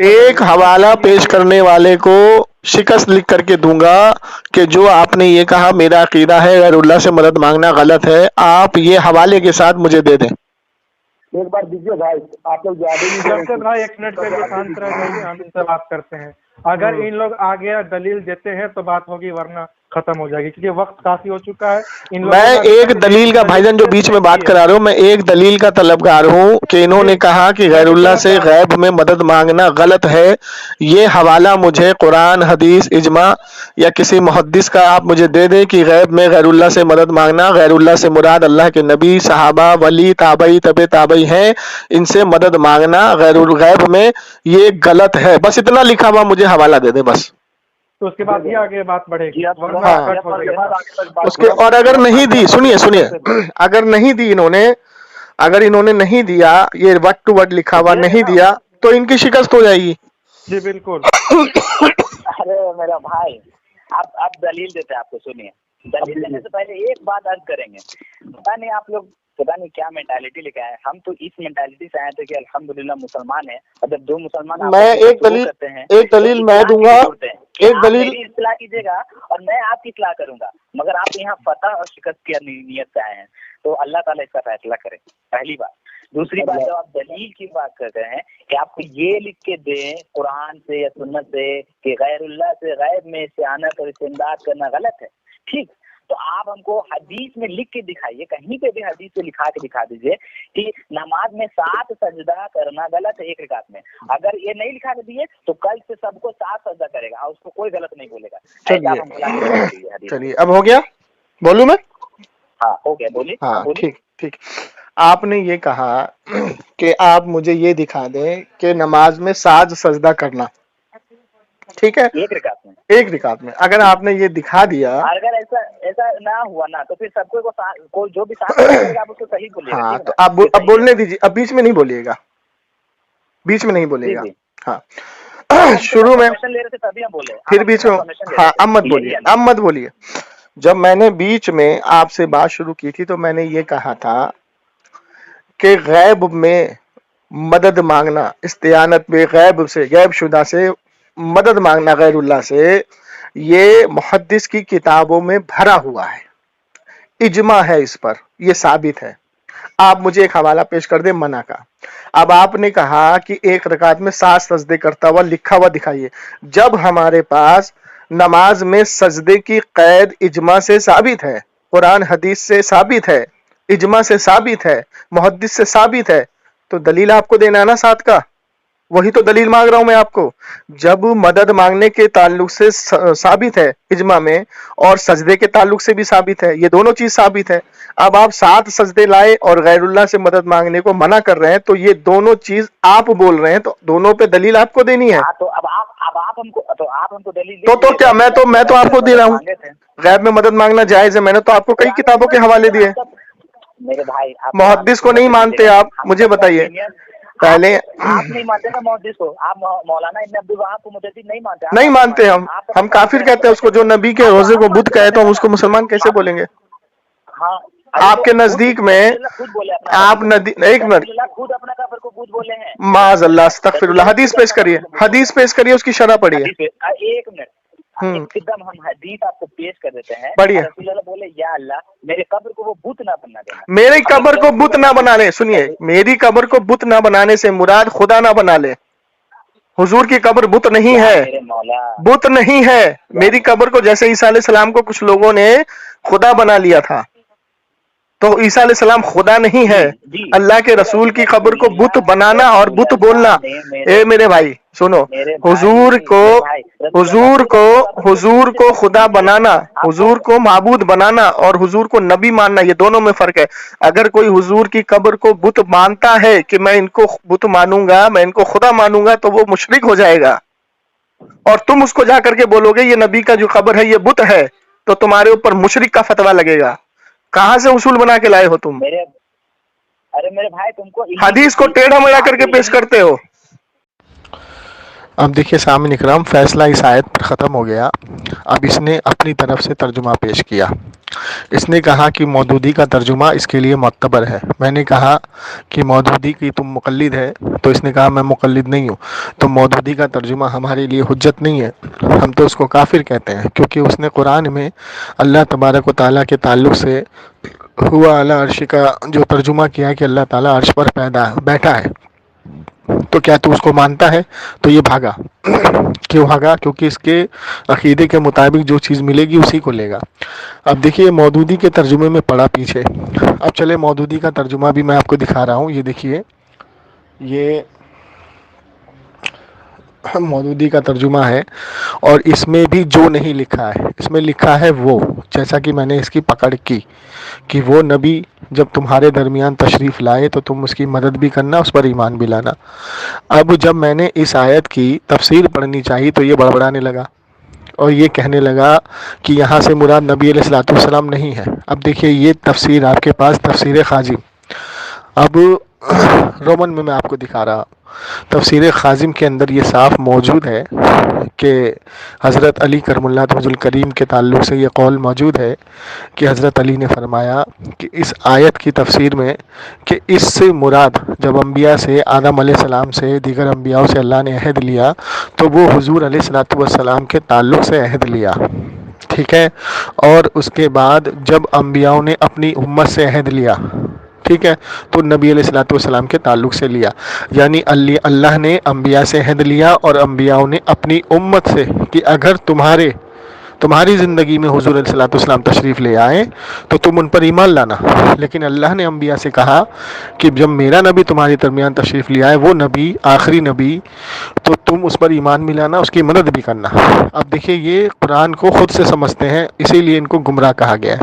ایک حوالہ پیش کرنے والے کو شکست لکھ کر کے دوں گا کہ جو آپ نے یہ کہا میرا عقیدہ ہے غیر اللہ سے مدد مانگنا غلط ہے، آپ یہ حوالے کے ساتھ مجھے دے دیں. ایک بار دیجیے بھائی، آپ لوگ زیادہ بھائی 1 منٹ کے لیے شانت رہ جائیے، ہم ان سے بات کرتے ہیں. اگر ان لوگ آگے دلیل دیتے ہیں تو بات ہوگی، ورنہ ختم ہو جائے گی کیونکہ وقت کافی ہو چکا ہے. میں ایک دلیل کا بھائی جان جو بیچ میں بات کرا رہا ہوں، میں ایک دلیل کا طلبگار ہوں کہ انہوں نے کہا کہ غیر اللہ سے غیب میں مدد مانگنا غلط ہے. یہ حوالہ مجھے قرآن، حدیث، اجماع یا کسی محدث کا آپ مجھے دے دیں کہ غیب میں غیر اللہ سے مدد مانگنا، غیر اللہ سے مراد اللہ کے نبی، صحابہ، ولی، تابعی، تبع تابعی ہیں، ان سے مدد مانگنا غیر الغیب میں یہ غلط ہے. بس اتنا لکھا ہوا مجھے حوالہ دے دیں بس. تو اس کے بعد یہ آگے بات بڑھے گی. اس کے اور اگر نہیں دی، سنیے اگر نہیں دی اگر انہوں نے نہیں دیا، یہ ورڈ ٹو ورڈ لکھا ہوا نہیں دیا تو ان کی شکست ہو جائے گی. جی بالکل. ارے میرا بھائی، آپ دلیل دیتے ہیں، آپ کو سنیے. دلیل دینے سے پہلے ایک بات عرض کریں گے. پتا نہیں آپ لوگ پتا نہیں کیا مینٹالٹی لے کے آئے. ہم تو اس مینٹالٹی سے آئے تھے کہ الحمدللہ مسلمان ہیں. اگر 2 مسلمان میں ایک دلیل میں دوں گا، ایک دلیل اصلاح کیجیے گا اور میں آپ کی اصلاح کروں گا. مگر آپ یہاں فتح اور شکست کی نیت سے آئے ہیں تو اللہ تعالیٰ اس کا فیصلہ کرے، پہلی بات. دوسری بات، جب آپ دلیل کی بات کرتے ہیں کہ آپ کو یہ لکھ کے دیں قرآن سے یا سنت سے کہ غیر اللہ سے غیب میں استعانت اور استمداد کرنا غلط ہے، ٹھیک، تو آپ ہم کو حدیث میں لکھ کے دکھائیے، کہیں پہ بھی حدیث سے لکھا کے دکھا دیجیے کہ نماز میں 7 سجدہ کرنا غلط ہے ایک رکعت میں. اگر یہ نہیں لکھا کے دیے تو کل سے سب کو 7 سجدہ کرے گا اور اس کو کوئی غلط نہیں بولے گا. چلیے اب ہو گیا، بولوں میں؟ ہاں ہو گیا، بولیے. ہاں بولیے. ٹھیک ٹھیک. آپ نے یہ کہا کہ آپ مجھے یہ دکھا دیں کہ نماز میں ساز سجدہ کرنا، ٹھیک ہے، ایک رکعت میں. ایک رکعت میں اگر آپ نے یہ دکھا دیا. اگر ایسا نہ ہوا نا تو پھر سب کو جو بھی ساتھ کرے گا آپ اس کو صحیح بولیے گا. ہاں ٹھیک ہے تو نا؟ اب یہ صحیح بولنے ہے. دیجیے، اب بیچ میں نہیں بولیے گا، بیچ میں نہیں بولے جی گا. جی. ہاں ہم تو شروع میں پرمیشن لے رہے تھے تبھی ہم بولے. پھر بیچ میں، ہاں اب مت بولیے، اب مت بولیے. جب میں نے بیچ میں آپ سے بات شروع کی تھی تو میں نے یہ کہا تھا کہ غیب میں مدد مانگنا، استعانت میں غیب سے، غیب شدہ سے مدد مانگنا غیر اللہ سے، یہ محدث کی کتابوں میں بھرا ہوا ہے، اجماع ہے اس پر، یہ ثابت ہے. آپ مجھے ایک حوالہ پیش کر دیں منع کا. اب آپ نے کہا کہ ایک رکعت میں 7 سجدے کرتا ہوا لکھا ہوا دکھائیے. جب ہمارے پاس نماز میں سجدے کی قید اجماع سے ثابت ہے، قرآن حدیث سے ثابت ہے، اجماع سے ثابت ہے، محدث سے ثابت ہے، تو دلیل آپ کو دینا ہے نا ساتھ کا. وہی تو دلیل مانگ رہا ہوں میں آپ کو. جب مدد مانگنے کے تعلق سے ثابت ہے اجماع میں، اور سجدے کے تعلق سے بھی ثابت ہے، یہ دونوں چیز ثابت ہے. اب آپ 7 سجدے لائے اور غیر اللہ سے مدد مانگنے کو منع کر رہے ہیں، تو یہ دونوں چیز آپ بول رہے ہیں، تو دونوں پہ دلیل آپ کو دینی ہے. تو اب آپ ہم کو دلیل تو کیا میں تو آپ کو دے رہا ہوں. غیب میں مدد مانگنا جائز ہے، میں نے تو آپ کو کئی کتابوں کے حوالے دیے. میرے بھائی محدث کو نہیں مانتے آپ، مجھے بتائیے پہلے. آپ نہیں مانتے نا محدث کو، آپ مولانا ابن عبد الوہاب کو محدث نہیں مانتے. نہیں مانتے ہم کافر کہتے ہیں اس کو. جو نبی کے روزے کو بت کہے تو ہم اس کو مسلمان کیسے بولیں گے؟ ہاں آپ کے نزدیک میں آپ ایک منٹ، خود اپنا کافر کو بت بولے ہیں. معاذ اللہ، استغفر اللہ. حدیث پیش کریے، حدیث پیش کریے، اس کی شرح پڑھیے. ایک منٹ، ایک دم ہم حدیث آپ کو پیش کر دیتے ہیں. پڑھیے. رسول اللہ بولے یا اللہ میرے قبر کو وہ بت نہ بنا دینا. میری قبر کو بت نہ بنا لے. سنیے، میری قبر کو بت نہ بنانے سے مراد خدا نہ بنا لے. حضور کی قبر بت نہیں ہے، میرے مولا بت نہیں ہے. میری قبر کو جیسے عیسیٰ علیہ السلام کو کچھ لوگوں نے خدا بنا لیا تھا، تو عیسیٰ علیہ السلام خدا نہیں ہے. اللہ کے رسول کی قبر کو بت بنانا اور بت بولنا. اے میرے بھائی سنو، حضور کو خدا بنانا، حضور کو معبود بنانا اور حضور کو نبی ماننا، یہ دونوں میں فرق ہے. اگر کوئی حضور کی قبر کو بت مانتا ہے کہ میں ان کو بت مانوں گا، میں ان کو خدا مانوں گا، تو وہ مشرک ہو جائے گا. اور تم اس کو جا کر کے بولو گے یہ نبی کا جو قبر ہے یہ بت ہے، تو تمہارے اوپر مشرک کا فتویٰ لگے گا. کہاں سے اصول بنا کے لائے ہو تم؟ ارے میرے بھائی تم کو حدیث کو ٹیڑھا میڑھا کر کے پیش کرتے ہو. اب دیکھیے سامعین اکرام، فیصلہ اس آیت پر ختم ہو گیا. اب اس نے اپنی طرف سے ترجمہ پیش کیا. اس نے کہا کہ مودودی کا ترجمہ اس کے لیے معتبر ہے. میں نے کہا کہ مودودی کی تم مقلد ہے، تو اس نے کہا میں مقلد نہیں ہوں. تو مودودی کا ترجمہ ہمارے لیے حجت نہیں ہے، ہم تو اس کو کافر کہتے ہیں، کیونکہ اس نے قرآن میں اللہ تبارک و تعالیٰ کے تعلق سے ہوا اعلیٰ عرش کا جو ترجمہ کیا کہ اللہ تعالیٰ عرش پر بیٹھا ہے. تو کیا تو اس کو مانتا ہے؟ تو یہ بھاگا. کیوں بھاگا؟ کیونکہ اس کے عقیدے کے مطابق جو چیز ملے گی اسی کو لے گا. اب دیکھیے مودودی کے ترجمے میں پڑا پیچھے. اب چلے مودودی کا ترجمہ بھی میں آپ کو دکھا رہا ہوں. یہ دیکھیے، یہ مودودی کا ترجمہ ہے، اور اس میں بھی جو نہیں لکھا ہے، اس میں لکھا ہے وہ، جیسا کہ میں نے اس کی پکڑ کی کہ وہ نبی جب تمہارے درمیان تشریف لائے تو تم اس کی مدد بھی کرنا، اس پر ایمان بھی لانا. اب جب میں نے اس آیت کی تفسیر پڑھنی چاہی تو یہ بڑبڑانے لگا اور یہ کہنے لگا کہ یہاں سے مراد نبی علیہ الصلوۃ والسلام نہیں ہے. اب دیکھیے یہ تفسیر آپ کے پاس تفسیر خازم، اب رومن میں آپ کو دکھا رہا. تفسیر خازم کے اندر یہ صاف موجود ہے کہ حضرت علی کرم اللہ وجہ الکریم کے تعلق سے یہ قول موجود ہے کہ حضرت علی نے فرمایا کہ اس آیت کی تفسیر میں کہ اس سے مراد جب انبیاء سے، آدم علیہ السلام سے، دیگر انبیاء سے اللہ نے عہد لیا تو وہ حضور علیہ الصلوۃ والسلام کے تعلق سے عہد لیا، ٹھیک ہے. اور اس کے بعد جب انبیاء نے اپنی امت سے عہد لیا، ٹھیک ہے، تو نبی علیہ الصلوۃ والسلام کے تعلق سے لیا. یعنی اللہ نے انبیاء سے عہد لیا اور انبیاء نے اپنی امت سے کہ اگر تمہاری زندگی میں حضور علیہ الصلوۃ والسلام تشریف لے آئیں تو تم ان پر ایمان لانا. لیکن اللہ نے انبیاء سے کہا کہ جب میرا نبی تمہارے درمیان تشریف لے آئے، وہ نبی آخری نبی، تو تم اس پر ایمان بھی لانا، اس کی مدد بھی کرنا. اب دیکھیے یہ قرآن کو خود سے سمجھتے ہیں، اسی لیے ان کو گمراہ کہا گیا ہے.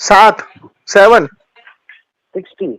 7 60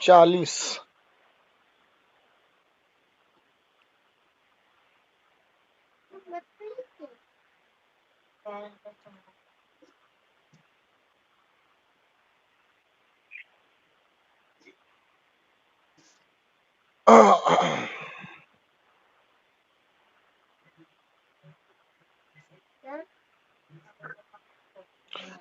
40।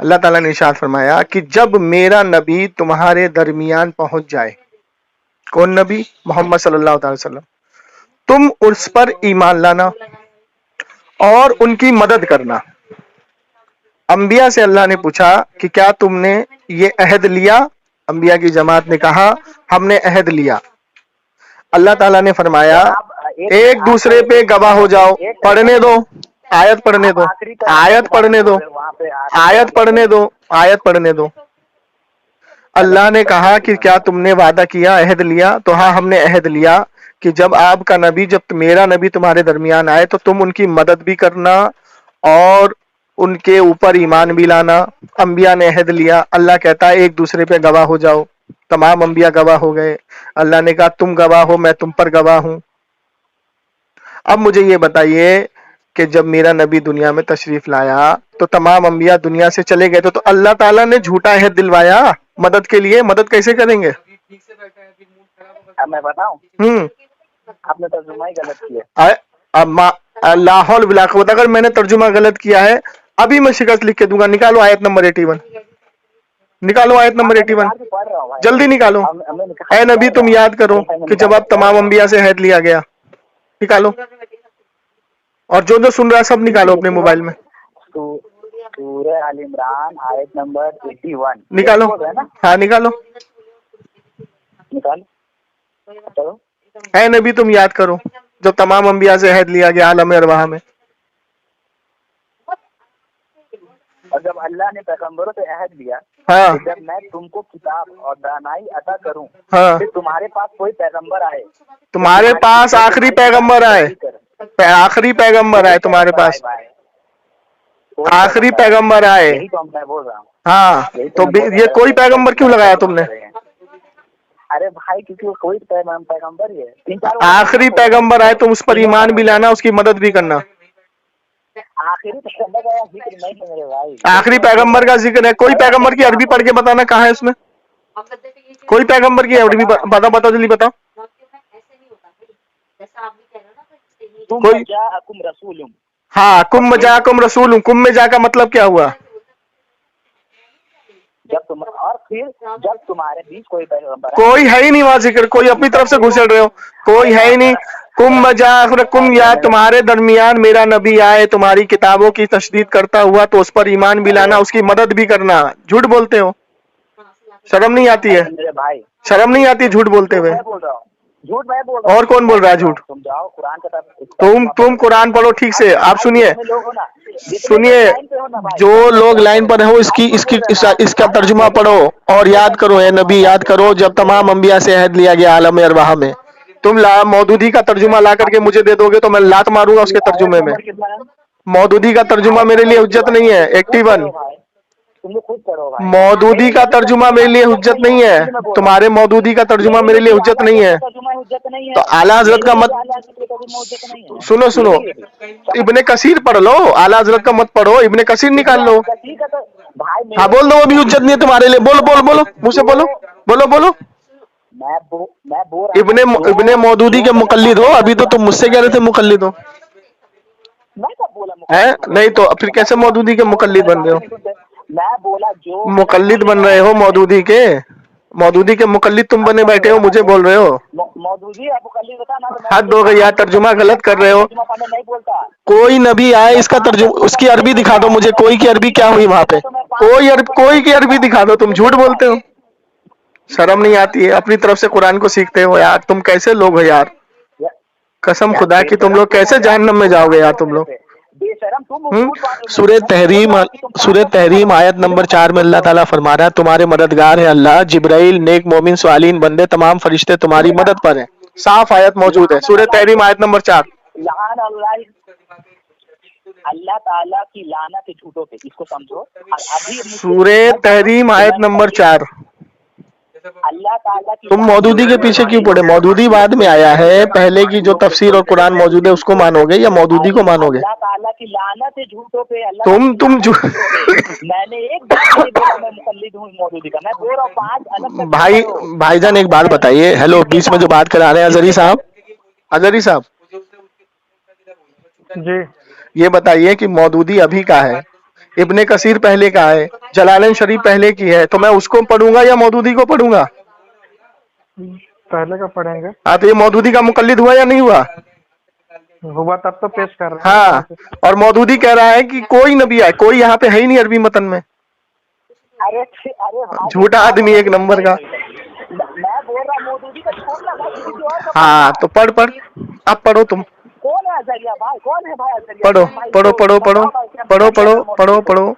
اللہ تعالیٰ نے ارشاد فرمایا کہ جب میرا نبی تمہارے درمیان پہنچ جائے، کون نبی؟ محمد صلی اللہ تعالی وسلم، تم اس پر ایمان لانا اور ان کی مدد کرنا۔ انبیاء سے اللہ نے پوچھا کہ کیا تم نے یہ عہد لیا؟ انبیاء کی جماعت نے کہا ہم نے عہد لیا۔ اللہ تعالیٰ نے فرمایا ایک دوسرے پہ گواہ ہو جاؤ۔ پڑھنے دو، آیت پڑھنے دو، آیت پڑھنے دو، آیت پڑھنے دو، آیت پڑھنے دو۔ اللہ نے کہا کہ کیا تم نے وعدہ کیا، عہد لیا؟ تو ہاں ہم نے عہد لیا کہ جب آپ کا نبی، جب میرا نبی تمہارے درمیان آئے تو تم ان کی مدد بھی کرنا اور ان کے اوپر ایمان بھی لانا۔ انبیاء نے عہد لیا۔ اللہ کہتا ہے ایک دوسرے پہ گواہ ہو جاؤ۔ تمام انبیاء گواہ ہو گئے۔ اللہ نے کہا تم گواہ ہو، میں تم پر گواہ ہوں۔ اب مجھے یہ بتائیے کہ جب میرا نبی دنیا میں تشریف لایا تو تمام انبیاء دنیا سے چلے گئے تو اللہ تعالیٰ نے جھوٹا عہد دلوایا مدد کے لیے؟ مدد کیسے کریں گے؟ اب میں بتاؤں، ہوں آپ نے ترجمہ ہی غلط کیا۔ لاہور ولا قوت، اگر میں نے ترجمہ غلط کیا ہے ابھی میں شکست لکھ کے دوں گا۔ نکالو آیت نمبر 81، نکالو آیت نمبر 81، پڑھ رہا ہوں بھائی۔ جلدی نکالو۔ ہمیں نے کہا اے نبی تم یاد کرو کہ جب آپ تمام انبیاء سے عہد لیا گیا۔ نکالو، اور جو جو سن رہا ہے سب نکالو اپنے موبائل میں، سورہ آل عمران آیت نمبر 81 نکالو۔ بول رہے ہیں نا؟ ہاں نکالو۔ نکال چلو۔ اے نبی تم یاد کرو جب تمام انبیاء سے عہد لیا گیا عالم ارواح میں۔ اور جب اللہ نے پیغمبروں سے عہد لیا ہاں کہ جب میں تم کو کتاب اور دانائی عطا کروں ہاں، پھر تمہارے پاس کوئی پیغمبر آئے، تمہارے پاس آخری پیغمبر آئے، آخری پیغمبر آئے تمہارے پاس، آخری پیغمبر آئے۔ یہی تو میں بول رہا ہوں۔ ہاں تو یہ کوئی پیغمبر کیوں لگایا تم نے؟ ارے بھائی کسی کوئی پیغمبر ہی ہے، 3-4 آخری پیغمبر آئے تم اس پر ایمان بھی لانا، اس کی مدد بھی کرنا۔ آخری پیغمبر کا ذکر نہیں ہے میرے بھائی۔ آخری پیغمبر کا ذکر ہے۔ کوئی پیغمبر کی عربی پڑھ کے بتانا کہاں ہے اس میں؟ کوئی پیغمبر کی عربی بتاؤ جلدی بتاؤ۔ کوئی جاءکم رسول، ہاں کم جاکم رسول، کم میں جا کا مطلب کیا ہوا؟ جب تم اور پھر جب تمہارے بیچ کوئی پیغمبر کوئی ہے ہی نہیں وہاں ذکر، کوئی اپنی طرف سے گھسڑ رہے ہو، کوئی ہے ہی نہیں۔ کم یا تمہارے درمیان میرا نبی آئے تمہاری کتابوں کی تشدید کرتا ہوا تو اس پر ایمان بھی لانا، اس کی مدد بھی کرنا۔ جھوٹ بولتے ہو، شرم نہیں آتی ہے؟ میرے بھائی شرم نہیں آتی جھوٹ بولتے ہوئے؟ میں بول رہا ہوں جھوٹ، میں بول رہا ہوں۔ اور کون بول رہا ہے جھوٹ؟ تم جاؤ قرآن کا طرف، تم قرآن پڑھو ٹھیک سے۔ آپ سنیے لوگ ہو نا، سنیے، جو لوگ لائن پر ہو اس کا ترجمہ پڑھو اور یاد کرو، اے نبی یاد کرو جب تمام انبیاء سے عہد لیا گیا عالم ارواح میں۔ تم مودودی کا ترجمہ لا کر کے مجھے دے دو گے تو میں لات ماروں گا اس کے ترجمے میں۔ مودودی کا ترجمہ میرے لیے حجت نہیں ہے۔ 81 تم لوگ خود پڑھو بھائی۔ مودودی کا ترجمہ میرے لیے حجت نہیں ہے، تمہارے مودودی کا ترجمہ میرے لیے حجت نہیں ہے۔ تو اعلیٰ حضرت کا مت سنو، ابن کثیر پڑھ لو، اعلیٰ حضرت کا مت پڑھو، ابن کثیر نکال لو۔ ہاں بول دو، وہ بھی حجت نہیں ہے تمہارے لیے۔ بولو منہ سے بولو۔ ابن مودودی کے مقلد ہو، ابھی تو تم مجھ سے کہہ رہے تھے مقلد ہو، نہیں تو پھر کیسے مودودی کے مقلد بن رہے ہو؟ میں بولا جو مقلد بن رہے ہو مودودی کے مقلد تم بنے بیٹھے ہو، مجھے بول رہے ہو مودودی آپ کو کل بتا نا، حد ہو گئی یار، ترجمہ غلط کر رہے ہو۔ نہیں بولتا۔ کوئی نبی آئے اس کا ترجمہ، اس کی عربی دکھا دو مجھے، کوئی کی عربی کیا ہوئی وہاں پہ؟ کوئی کی عربی دکھا دو، تم جھوٹ بولتے ہو، شرم نہیں آتی ہے؟ اپنی طرف سے قرآن کو سیکھتے ہو یار، تم کیسے لوگ ہو یار، قسم خدا کی تم لوگ کیسے جہنم میں جاؤ گے یار تم لوگ۔ سورہ تحریم آیت نمبر 4 میں اللہ تعالیٰ فرما رہا ہے تمہارے مددگار ہے اللہ، جبرائیل، نیک مومن، صالحین بندے، تمام فرشتے تمہاری مدد پر ہیں۔ صاف آیت موجود ہے، سورہ تحریم آیت نمبر 4۔ لعن اللہ تعالیٰ کی لعنت ہے جھوٹوں پہ، اس کو سمجھو۔ سورہ تحریم آیت نمبر 4۔ اللہ تعالیٰ کی تم مودودی کے پیچھے کیوں پڑے؟ مودودی بعد میں آیا ہے، پہلے کی جو تفسیر اور قرآن موجود ہے اس کو مانو گے یا مودودی کو مانو گے؟ اللہ تعالیٰ کی لعنت ہے جھوٹوں پہ۔ تم میں نے ایک بات نہیں بولا میں مقلد ہوں مودودی کا، میں بول رہا ہوں 5 الگ بھائی جان ایک بات بتائیے، ہیلو، بیچ میں جو بات کرا رہے ہیں اظہری صاحب جی یہ بتائیے کہ مودودی ابھی کا ہے ابن کثیر پہلے کا ہے, جلالین شریف پہلے کی ہے, تو میں اس کو پڑھوں گا یا مودودی کو پڑھوں گا؟ پہلے کا پڑھیں گے. ہاں تو یہ مودودی کا مقلد ہوا یا نہیں ہوا؟ ہوا تب تو پیش کر رہے ہیں. ہاں, اور مودودی کہہ رہا ہے کہ کوئی نبی ہے, کوئی یہاں پہ ہے ہی نہیں عربی متن میں. جھوٹا آدمی ایک نمبر کا. میں بول رہا مودودی کا چھوڑنا بھائی, کسی اور کا ہاں تو پڑھ اب پڑھو تم, کون ہے ازریہ بھائی, کون ہے بھائی ازریہ؟ پڑھو پڑھو پڑھو پڑھو پڑھو پڑھو پڑھو پڑھو.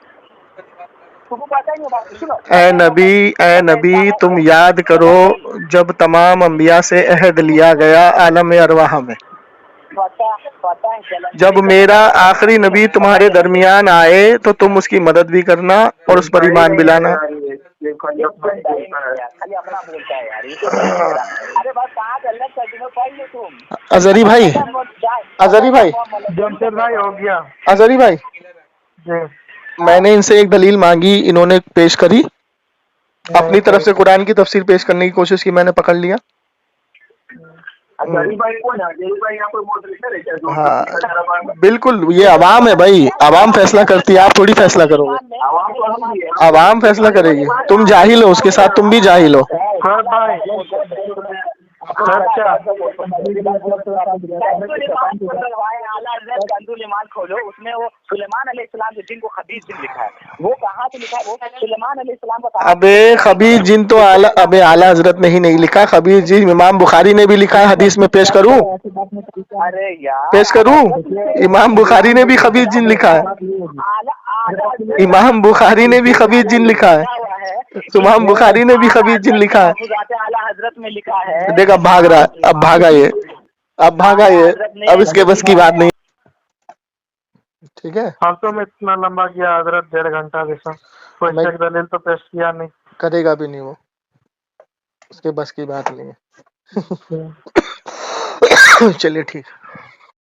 تم کو پتہ نہیں بات, سنو. اے نبی تم یاد کرو جب تمام انبیاء سے عہد لیا گیا عالم ارواح میں, جب میرا آخری نبی تمہارے درمیان آئے تو تم اس کی مدد بھی کرنا اور اس پر ایمان بھی لانا. خالی اپنا بولتا ہے یار, یہ تو نہیں ہے. ارے بس کہاں الگ ترجمہ پڑھ لو تم. اظہری بھائی, اظہری بھائی, جمشید بھائی ہو گیا. اظہری بھائی, جی میں نے ان سے ایک دلیل مانگی, انہوں نے پیش کری, اپنی طرف سے قرآن کی تفسیر پیش کرنے کی کوشش کی, میں نے پکڑ لیا. ہاں بالکل, یہ عوام ہے بھائی, عوام فیصلہ کرتی ہے, آپ تھوڑی فیصلہ کرو گے, عوام فیصلہ کرے گی. تم جاہل ہو, اس کے ساتھ تم بھی جاہل ہو. سر بھائی کھولو, اس میں وہ سلیمان علیہ السلام کے جن کو خبیث جن لکھا ہے, وہ کہاں سے لکھا ہے؟ وہ سلیمان علیہ السلام کا. ابے خبیث جن تو اعلیٰ حضرت نے ہی نہیں لکھا, خبیث جن امام بخاری نے بھی لکھا ہے, حدیث میں پیش کروں؟ ارے یار پیش کروں؟ امام بخاری نے بھی خبیث جن لکھا ہے, امام بخاری نے بھی خبیث جن لکھا ہے, امام بخاری نے بھی خبیث جن لکھا ہے. اعلیٰ حضرت میں لکھا ہے. دیکھ اب بھاگ رہا ہے, اب بھاگا یہ, اب بھاگا یہ, اب اس کے بس کی بات نہیں. ٹھیک ہے, ہفتوں میں اتنا لمبا کیا حضرت, 1.5 گھنٹہ جیسا, کوئی ایک دلیل تو پیش کیا نہیں. کرے گا بھی نہیں وہ, اس کے بس کی بات نہیں ہے. چلیے ٹھیک ہے.